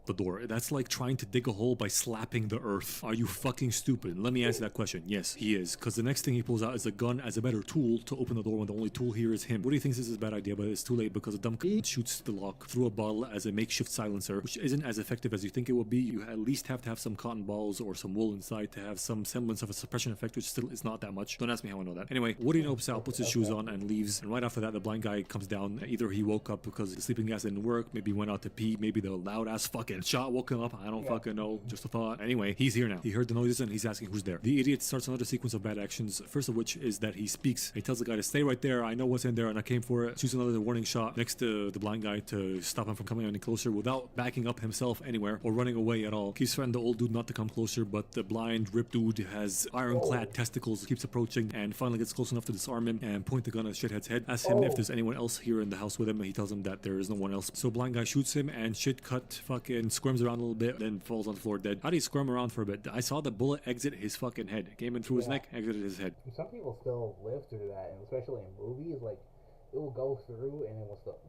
Speaker 11: the door? That's like trying to dig a hole by slapping the earth. Are you fucking stupid? Let me answer that question. Yes, he is. Because the next thing he pulls out is a gun as a better tool to open the door when the only tool here is him. Woody thinks this is a bad idea, but it's too late because the dumb shoots the lock through a bottle as a makeshift silencer, which isn't as effective as you think it would be. You at least have to have some cotton balls or some wool inside to have some semblance of a suppression effect, which still is not that much. Don't ask me how I know that. Anyway, Woody nopes out, puts his shoes on, and leaves. And right after that, the blind guy comes down. Either he woke up because the sleeping gas didn't work, maybe went out to pee, maybe the loud ass fucking shot woke him up. I don't fucking know. Just a thought. Anyway, he's here now. He heard the noises and he's asking who's there. The idiot starts another sequence of bad actions. First of which is that he speaks. He tells the guy to stay right there. I know what's in there and I came for it. Shoots another warning shot next to the blind guy to stop him from coming any closer without backing up himself anywhere or running away at all. Keeps threatening the old dude not to come closer, but the blind ripped dude has ironclad testicles, keeps approaching and finally gets close enough to disarm him and point the gun at Shithead's head. Asks him if there's anyone else here in the house with him, and he tells him that there is no one else. So blind guy shoots him and Shit Cut fucking squirms around a little bit, then falls on the floor dead. How do you squirm around for a bit? I saw the bullet exit his fucking head. Came in through his neck, exited his head.
Speaker 4: Some people still live through that, and especially in movies, like, it will go through and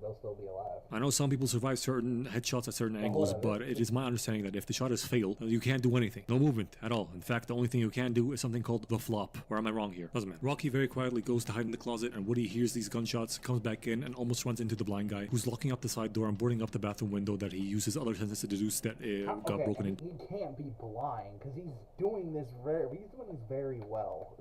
Speaker 4: they'll still be alive.
Speaker 11: I know some people survive certain headshots at certain angles, but it is my understanding that if the shot is failed, you can't do anything. No movement at all. In fact, the only thing you can do is something called the flop. Or am I wrong here? Doesn't matter. Rocky very quietly goes to hide in the closet, and Woody hears these gunshots, comes back in, and almost runs into the blind guy, who's locking up the side door and boarding up the bathroom window that he uses other senses to deduce that got broken into.
Speaker 4: He can't be blind because he's doing this very well.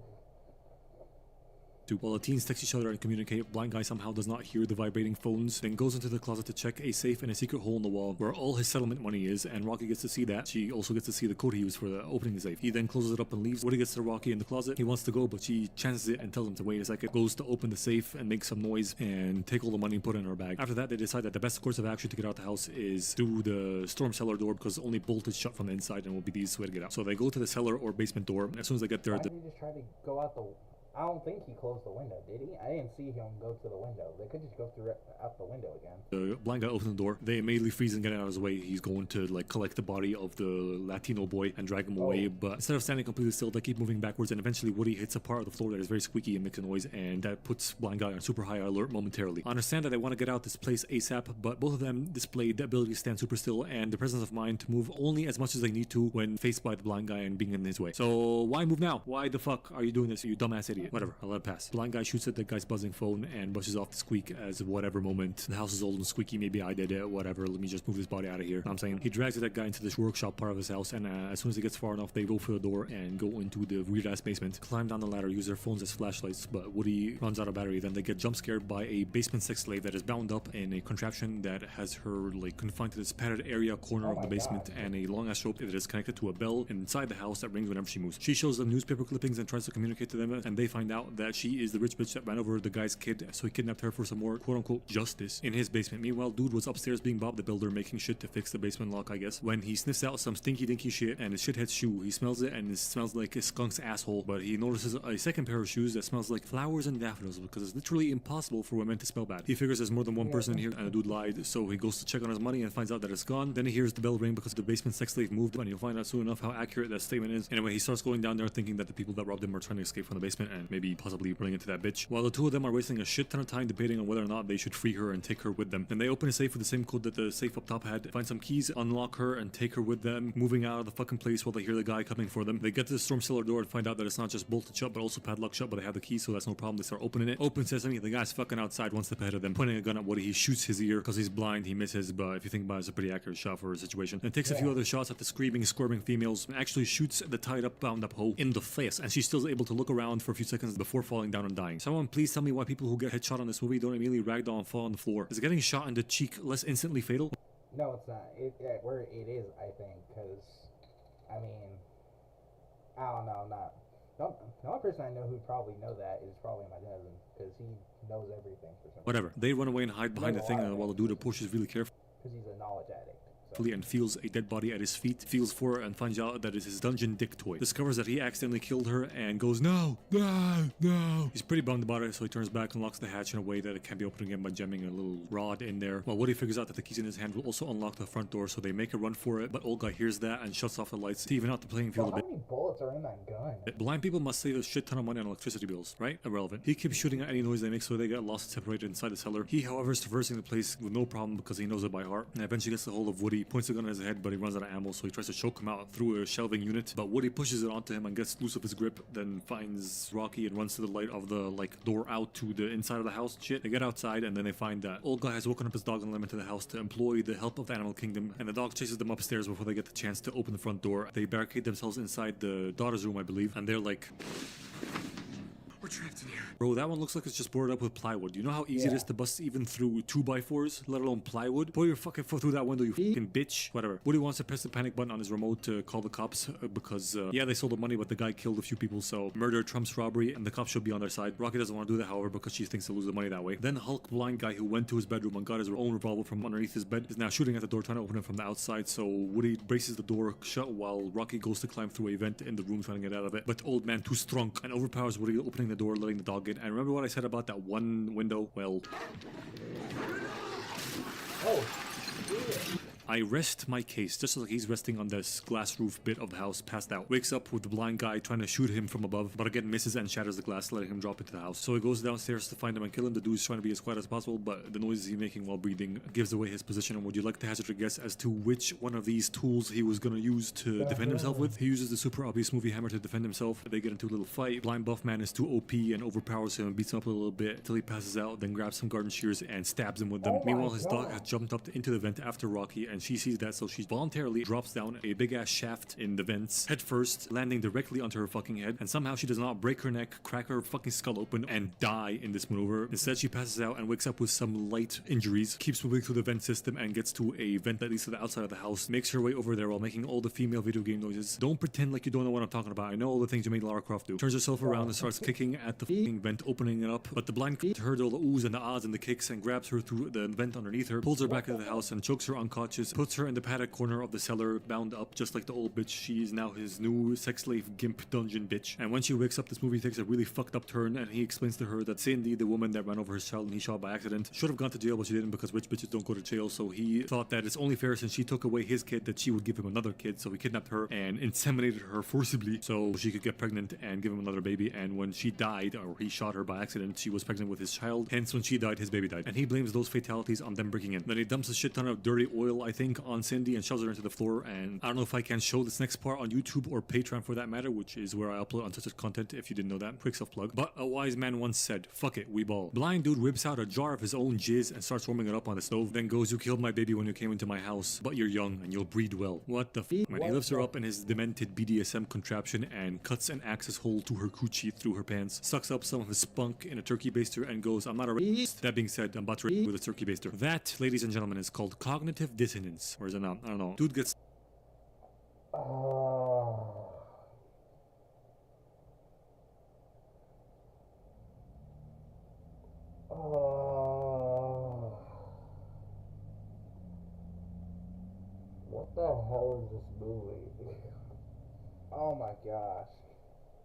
Speaker 11: While the teens text each other and communicate, blind guy somehow does not hear the vibrating phones, then goes into the closet to check a safe in a secret hole in the wall where all his settlement money is, and Rocky gets to see that. She also gets to see the code he used for opening the safe. He then closes it up and leaves. Woody gets to Rocky in the closet. He wants to go, but she chances it and tells him to wait a second. Goes to open the safe and make some noise and take all the money and put it in her bag. After that, they decide that the best course of action to get out of the house is through the storm cellar door because only bolted shut from the inside and will be the easiest way to get out. So they go to the cellar or basement door. As soon as they get there,
Speaker 4: Why did he just try to go out the... I don't think he closed the window, did he? I didn't see him go to the window. They could just go through out the window again.
Speaker 11: the blind guy opens the door. They immediately freeze and get out of his way. He's going to like collect the body of the Latino boy and drag him away. But instead of standing completely still, they keep moving backwards, and eventually Woody hits a part of the floor that is very squeaky and makes a noise, and that puts blind guy on super high alert momentarily. I understand that they want to get out this place ASAP, but both of them displayed the ability to stand super still and the presence of mind to move only as much as they need to when faced by the blind guy and being in his way. So why move now? Why the fuck are you doing this, you dumbass idiot? Whatever, I'll let it pass. Blind guy shoots at the guy's buzzing phone and brushes off the squeak as whatever moment. The house is old and squeaky, maybe I did it, whatever, let me just move this body out of here. Know what I'm saying? He drags that guy into this workshop part of his house, and as soon as he gets far enough, they go for the door and go into the weird ass basement, climb down the ladder, use their phones as flashlights, but Woody runs out of battery. Then they get jump scared by a basement sex slave that is bound up in a contraption that has her like confined to this padded area corner of the basement, and a long ass rope that is connected to a bell inside the house that rings whenever she moves. She shows them newspaper clippings and tries to communicate to them, and they find out that she is the rich bitch that ran over the guy's kid, so he kidnapped her for some more quote-unquote justice in his basement. Meanwhile, dude was upstairs being Bob the Builder, making shit to fix the basement lock, I guess, when he sniffs out some stinky dinky shit and his shithead shoe. He smells it and it smells like a skunk's asshole, but he notices a second pair of shoes that smells like flowers and daffodils because it's literally impossible for women to smell bad. He figures there's more than one person here and the dude lied, so he goes to check on his money and finds out that it's gone. Then he hears the bell ring because the basement sex slave moved, and he'll find out soon enough how accurate that statement is. Anyway, he starts going down there thinking that the people that robbed him are trying to escape from the basement and maybe possibly running into that bitch, while the two of them are wasting a shit ton of time debating on whether or not they should free her and take her with them. Then they open a safe with the same code that the safe up top had, find some keys, unlock her, and take her with them, moving out of the fucking place while they hear the guy coming for them. They get to the storm cellar door and find out that it's not just bolted shut but also padlocked shut, but they have the key, so that's no problem. They start opening it. Open sesame, the guy's fucking outside one step ahead of them, pointing a gun at Woody. He shoots his ear because he's blind, he misses, but if you think about it, it's a pretty accurate shot for a situation. And takes a few other shots at the screaming, squirming females, and actually shoots the tied up, bound up hoe in the face, and she's still able to look around for a few seconds before falling down and dying. Someone please tell me why people who get headshot on this movie don't immediately ragdoll and fall on the floor. Is getting shot in the cheek less instantly fatal?
Speaker 4: No, it's not. Where it is, I think, because, I mean, I don't know, the only person I know who'd probably know that is probably my cousin, because he knows everything for some reason.
Speaker 11: Whatever. They run away and hide behind the thing while the dude approaches really carefully.
Speaker 4: Because he's a knowledge addict.
Speaker 11: And feels a dead body at his feet, feels for her and finds out that it's his dungeon dick toy. Discovers that he accidentally killed her and goes, no. He's pretty bummed about it, so he turns back and locks the hatch in a way that it can't be opened again by jamming a little rod in there. While Woody figures out that the keys in his hand will also unlock the front door, so they make a run for it, but old guy hears that and shuts off the lights to even out the playing field a bit.
Speaker 4: How many bullets are in that gun?
Speaker 11: Blind people must save a shit ton of money on electricity bills, right? Irrelevant. He keeps shooting at any noise they make, so they get lost and separated inside the cellar. He, however, is traversing the place with no problem because he knows it by heart, and eventually gets the hold of Woody, points the gun at his head, but he runs out of ammo, so he tries to choke him out through a shelving unit, but Woody pushes it onto him and gets loose of his grip, then finds Rocky and runs to the light of the door out to the inside of the house. Shit. They get outside and then they find that old guy has woken up his dog and let him into the house to employ the help of the animal kingdom, and the dog chases them upstairs before they get the chance to open the front door. They barricade themselves inside the daughter's room, I believe, and they're like,
Speaker 7: We're trapped in here.
Speaker 11: bro, that one looks like it's just boarded up with plywood. You know how easy it is to bust even through 2x4s, let alone plywood? Pull your fucking foot through that window, you fucking bitch. Whatever. Woody wants to press the panic button on his remote to call the cops because, yeah, they stole the money, but the guy killed a few people, so murder trumps robbery, and the cops should be on their side. Rocky doesn't want to do that, however, because she thinks he'll lose the money that way. Then Hulk blind guy who went to his bedroom and got his own revolver from underneath his bed is now shooting at the door, trying to open it from the outside, so Woody braces the door shut while Rocky goes to climb through a vent in the room trying to get out of it, but old man too strong and overpowers Woody, opening the door, letting the dog in. And remember what I said about that one window? Well...
Speaker 4: Oh, shit.
Speaker 11: I rest my case, just like he's resting on this glass roof bit of the house, passed out. Wakes up with the blind guy trying to shoot him from above, but again misses and shatters the glass, letting him drop into the house. So he goes downstairs to find him and kill him. The dude's trying to be as quiet as possible, but the noises he's making while breathing gives away his position. And would you like to hazard a guess as to which one of these tools he was gonna use to defend himself with? He uses the super obvious movie hammer to defend himself. They get into a little fight. Blind buff man is too OP and overpowers him and beats him up a little bit until he passes out, then grabs some garden shears and stabs him with them. Meanwhile, his dog has jumped up into the vent after Rocky, and she sees that, so she voluntarily drops down a big ass shaft in the vents head first, landing directly onto her fucking head, and somehow she does not break her neck, crack her fucking skull open, and die in this maneuver. Instead, she passes out and wakes up with some light injuries, keeps moving through the vent system and gets to a vent that leads to the outside of the house, makes her way over there while making all the female video game noises. Don't pretend like you don't know what I'm talking about. I know all the things you made Lara Croft do. Turns herself around and starts kicking at the fucking vent, opening it up, but the blind heard all the oohs and the ahs and the kicks and grabs her through the vent underneath her, pulls her back into the house and chokes her unconscious, puts her in the padded corner of the cellar, bound up just like the old bitch. She is now his new sex slave gimp dungeon bitch. And when she wakes up, this movie takes a really fucked up turn, and he explains to her that Cindy, the woman that ran over his child and he shot by accident, should have gone to jail, but she didn't because rich bitches don't go to jail. So he thought that it's only fair since she took away his kid that she would give him another kid. So he kidnapped her and inseminated her forcibly so she could get pregnant and give him another baby. And when she died, or he shot her by accident, she was pregnant with his child. Hence, when she died, his baby died. And he blames those fatalities on them breaking in. Then he dumps a shit ton of dirty oil, I think, on Cindy and shoves her into the floor. And I don't know if I can show this next part on YouTube or Patreon for that matter, which is where I upload uncensored content if you didn't know that. Quick self-plug. But a wise man once said, fuck it, we ball. Blind dude whips out a jar of his own jizz and starts warming it up on the stove. Then goes, you killed my baby when you came into my house, but you're young and you'll breed well. What the f***, man? He lifts her up in his demented BDSM contraption and cuts an axis hole to her coochie through her pants, sucks up some of his spunk in a turkey baster and goes, I'm not a racist. That being said, I'm about to rape with a turkey baster. That, ladies and gentlemen, is called cognitive dissonance. Or is it not? I don't know. Dude gets...
Speaker 4: What the hell is this movie? Oh my gosh.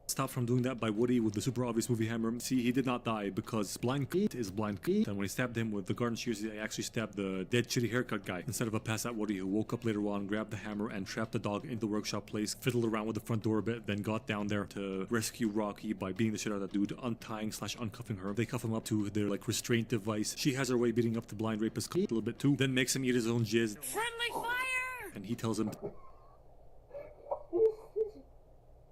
Speaker 11: Stopped from doing that by Woody with the super obvious movie hammer. See, he did not die because blind is blind. And when he stabbed him with the garden shears, he actually stabbed the dead shitty haircut guy instead of a pass out Woody who woke up later on, grabbed the hammer and trapped the dog in the workshop place, fiddled around with the front door a bit, then got down there to rescue Rocky by beating the shit out of that dude, untying / uncuffing her. They cuff him up to their like restraint device. She has her way beating up the blind rapist a little bit too, then makes him eat his own jizz.
Speaker 12: Friendly fire!
Speaker 11: And he tells him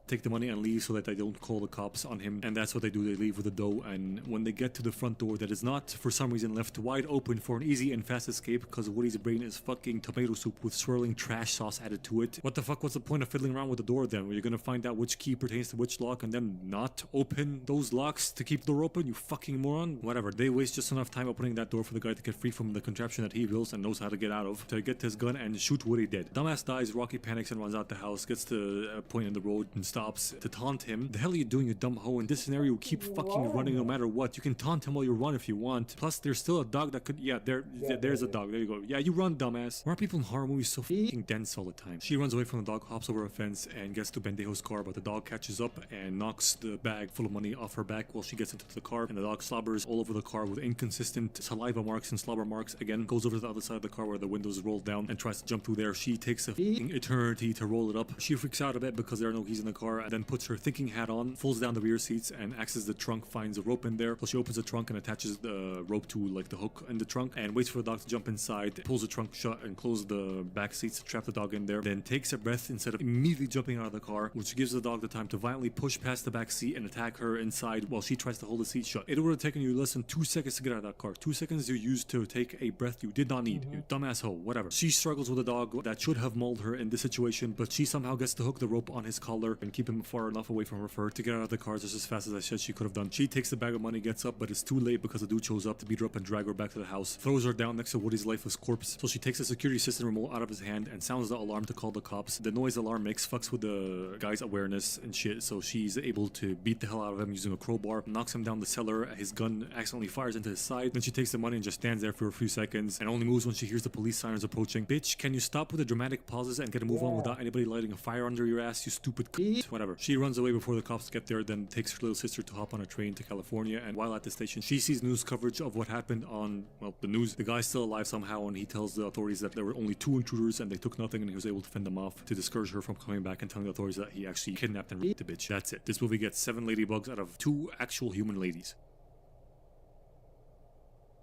Speaker 11: take the money and leave so that they don't call the cops on him. And that's what they do. They leave with the dough. And when they get to the front door that is not for some reason left wide open for an easy and fast escape because Woody's brain is fucking tomato soup with swirling trash sauce added to it. What the fuck was the point of fiddling around with the door then? Were you gonna find out which key pertains to which lock and then not open those locks to keep the door open, you fucking moron? Whatever. They waste just enough time opening that door for the guy to get free from the contraption that he builds and knows how to get out of, to get his gun and shoot Woody dead. Dumbass dies. Rocky panics and runs out the house, gets to a point in the road and stops to taunt him. The hell are you doing, you dumb hoe? In this scenario, you keep fucking running no matter what. You can taunt him while you run if you want. Plus, there's still a dog that could... there's a dog. There you go. Yeah, you run, dumbass. Why are people in horror movies so fucking dense all the time? She runs away from the dog, hops over a fence, and gets to Bendejo's car, but the dog catches up and knocks the bag full of money off her back while she gets into the car, and the dog slobbers all over the car with inconsistent saliva marks and slobber marks. Again, goes over to the other side of the car where the windows roll down and tries to jump through there. She takes a fucking eternity to roll it up. She freaks out a bit because there are no keys in the car, and then puts her thinking hat on, folds down the rear seats and accesses the trunk, finds a rope in there. So she opens the trunk and attaches the rope to like the hook in the trunk and waits for the dog to jump inside, pulls the trunk shut and closes the back seats to trap the dog in there, then takes a breath instead of immediately jumping out of the car, which gives the dog the time to violently push past the back seat and attack her inside while she tries to hold the seat shut. It would have taken you less than 2 seconds to get out of that car. 2 seconds you used to take a breath you did not need. You dumbass hoe. Whatever. She struggles with a dog that should have mauled her in this situation, but she somehow gets to hook the rope on his collar and keep him far enough away from her for her to get out of the car just as fast as I said she could have done. She takes the bag of money, gets up, but it's too late because the dude shows up to beat her up and drag her back to the house, throws her down next to Woody's lifeless corpse. So she takes the security system remote out of his hand and sounds the alarm to call the cops. The noise the alarm makes fucks with the guy's awareness and shit, so she's able to beat the hell out of him using a crowbar, knocks him down the cellar. His gun accidentally fires into his side. Then she takes the money and just stands there for a few seconds and only moves when she hears the police sirens approaching. Bitch, can you stop with the dramatic pauses and get a move on without anybody lighting a fire under your ass, you stupid c***? whatever. She runs away before the cops get there, then takes her little sister to hop on a train to California, and while at the station, she sees news coverage of what happened on, well, the news. The guy's still alive somehow, and he tells the authorities that there were only 2 intruders and they took nothing, and he was able to fend them off to discourage her from coming back and telling the authorities that he actually kidnapped and raped the bitch. That's it. This movie gets 7 ladybugs out of 2 actual human ladies.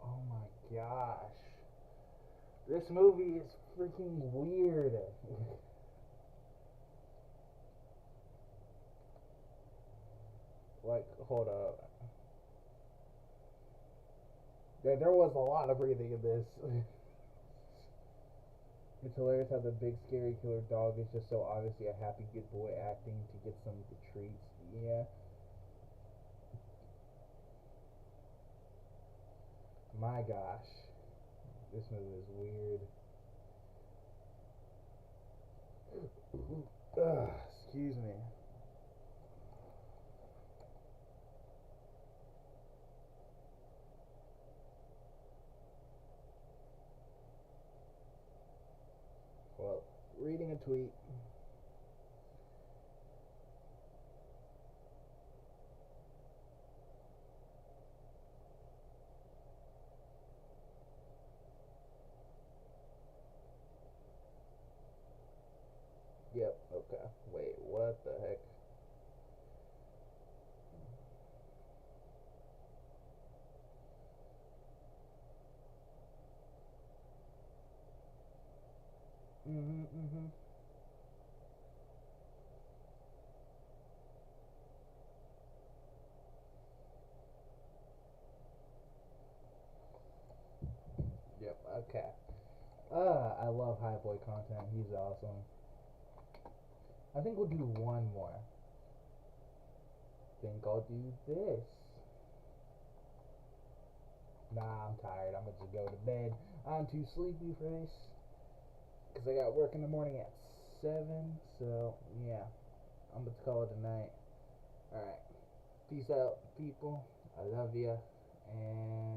Speaker 4: Oh my gosh. This movie is freaking weird. Like, hold up. There was a lot of breathing in this. It's hilarious how the big scary killer dog is just so obviously a happy good boy acting to get some of the treats. Yeah. My gosh. This movie is weird. Ugh, excuse me. Well, reading a tweet. Yep, okay. Wait, what the heck? Yep, okay. I love High Boy content. He's awesome. I think we'll do one more. Think I'll do this. Nah, I'm tired. I'm gonna just go to bed. I'm too sleepy for this. Because I got work in the morning at 7. So, yeah. I'm gonna call it a night. Alright. Peace out, people. I love ya. And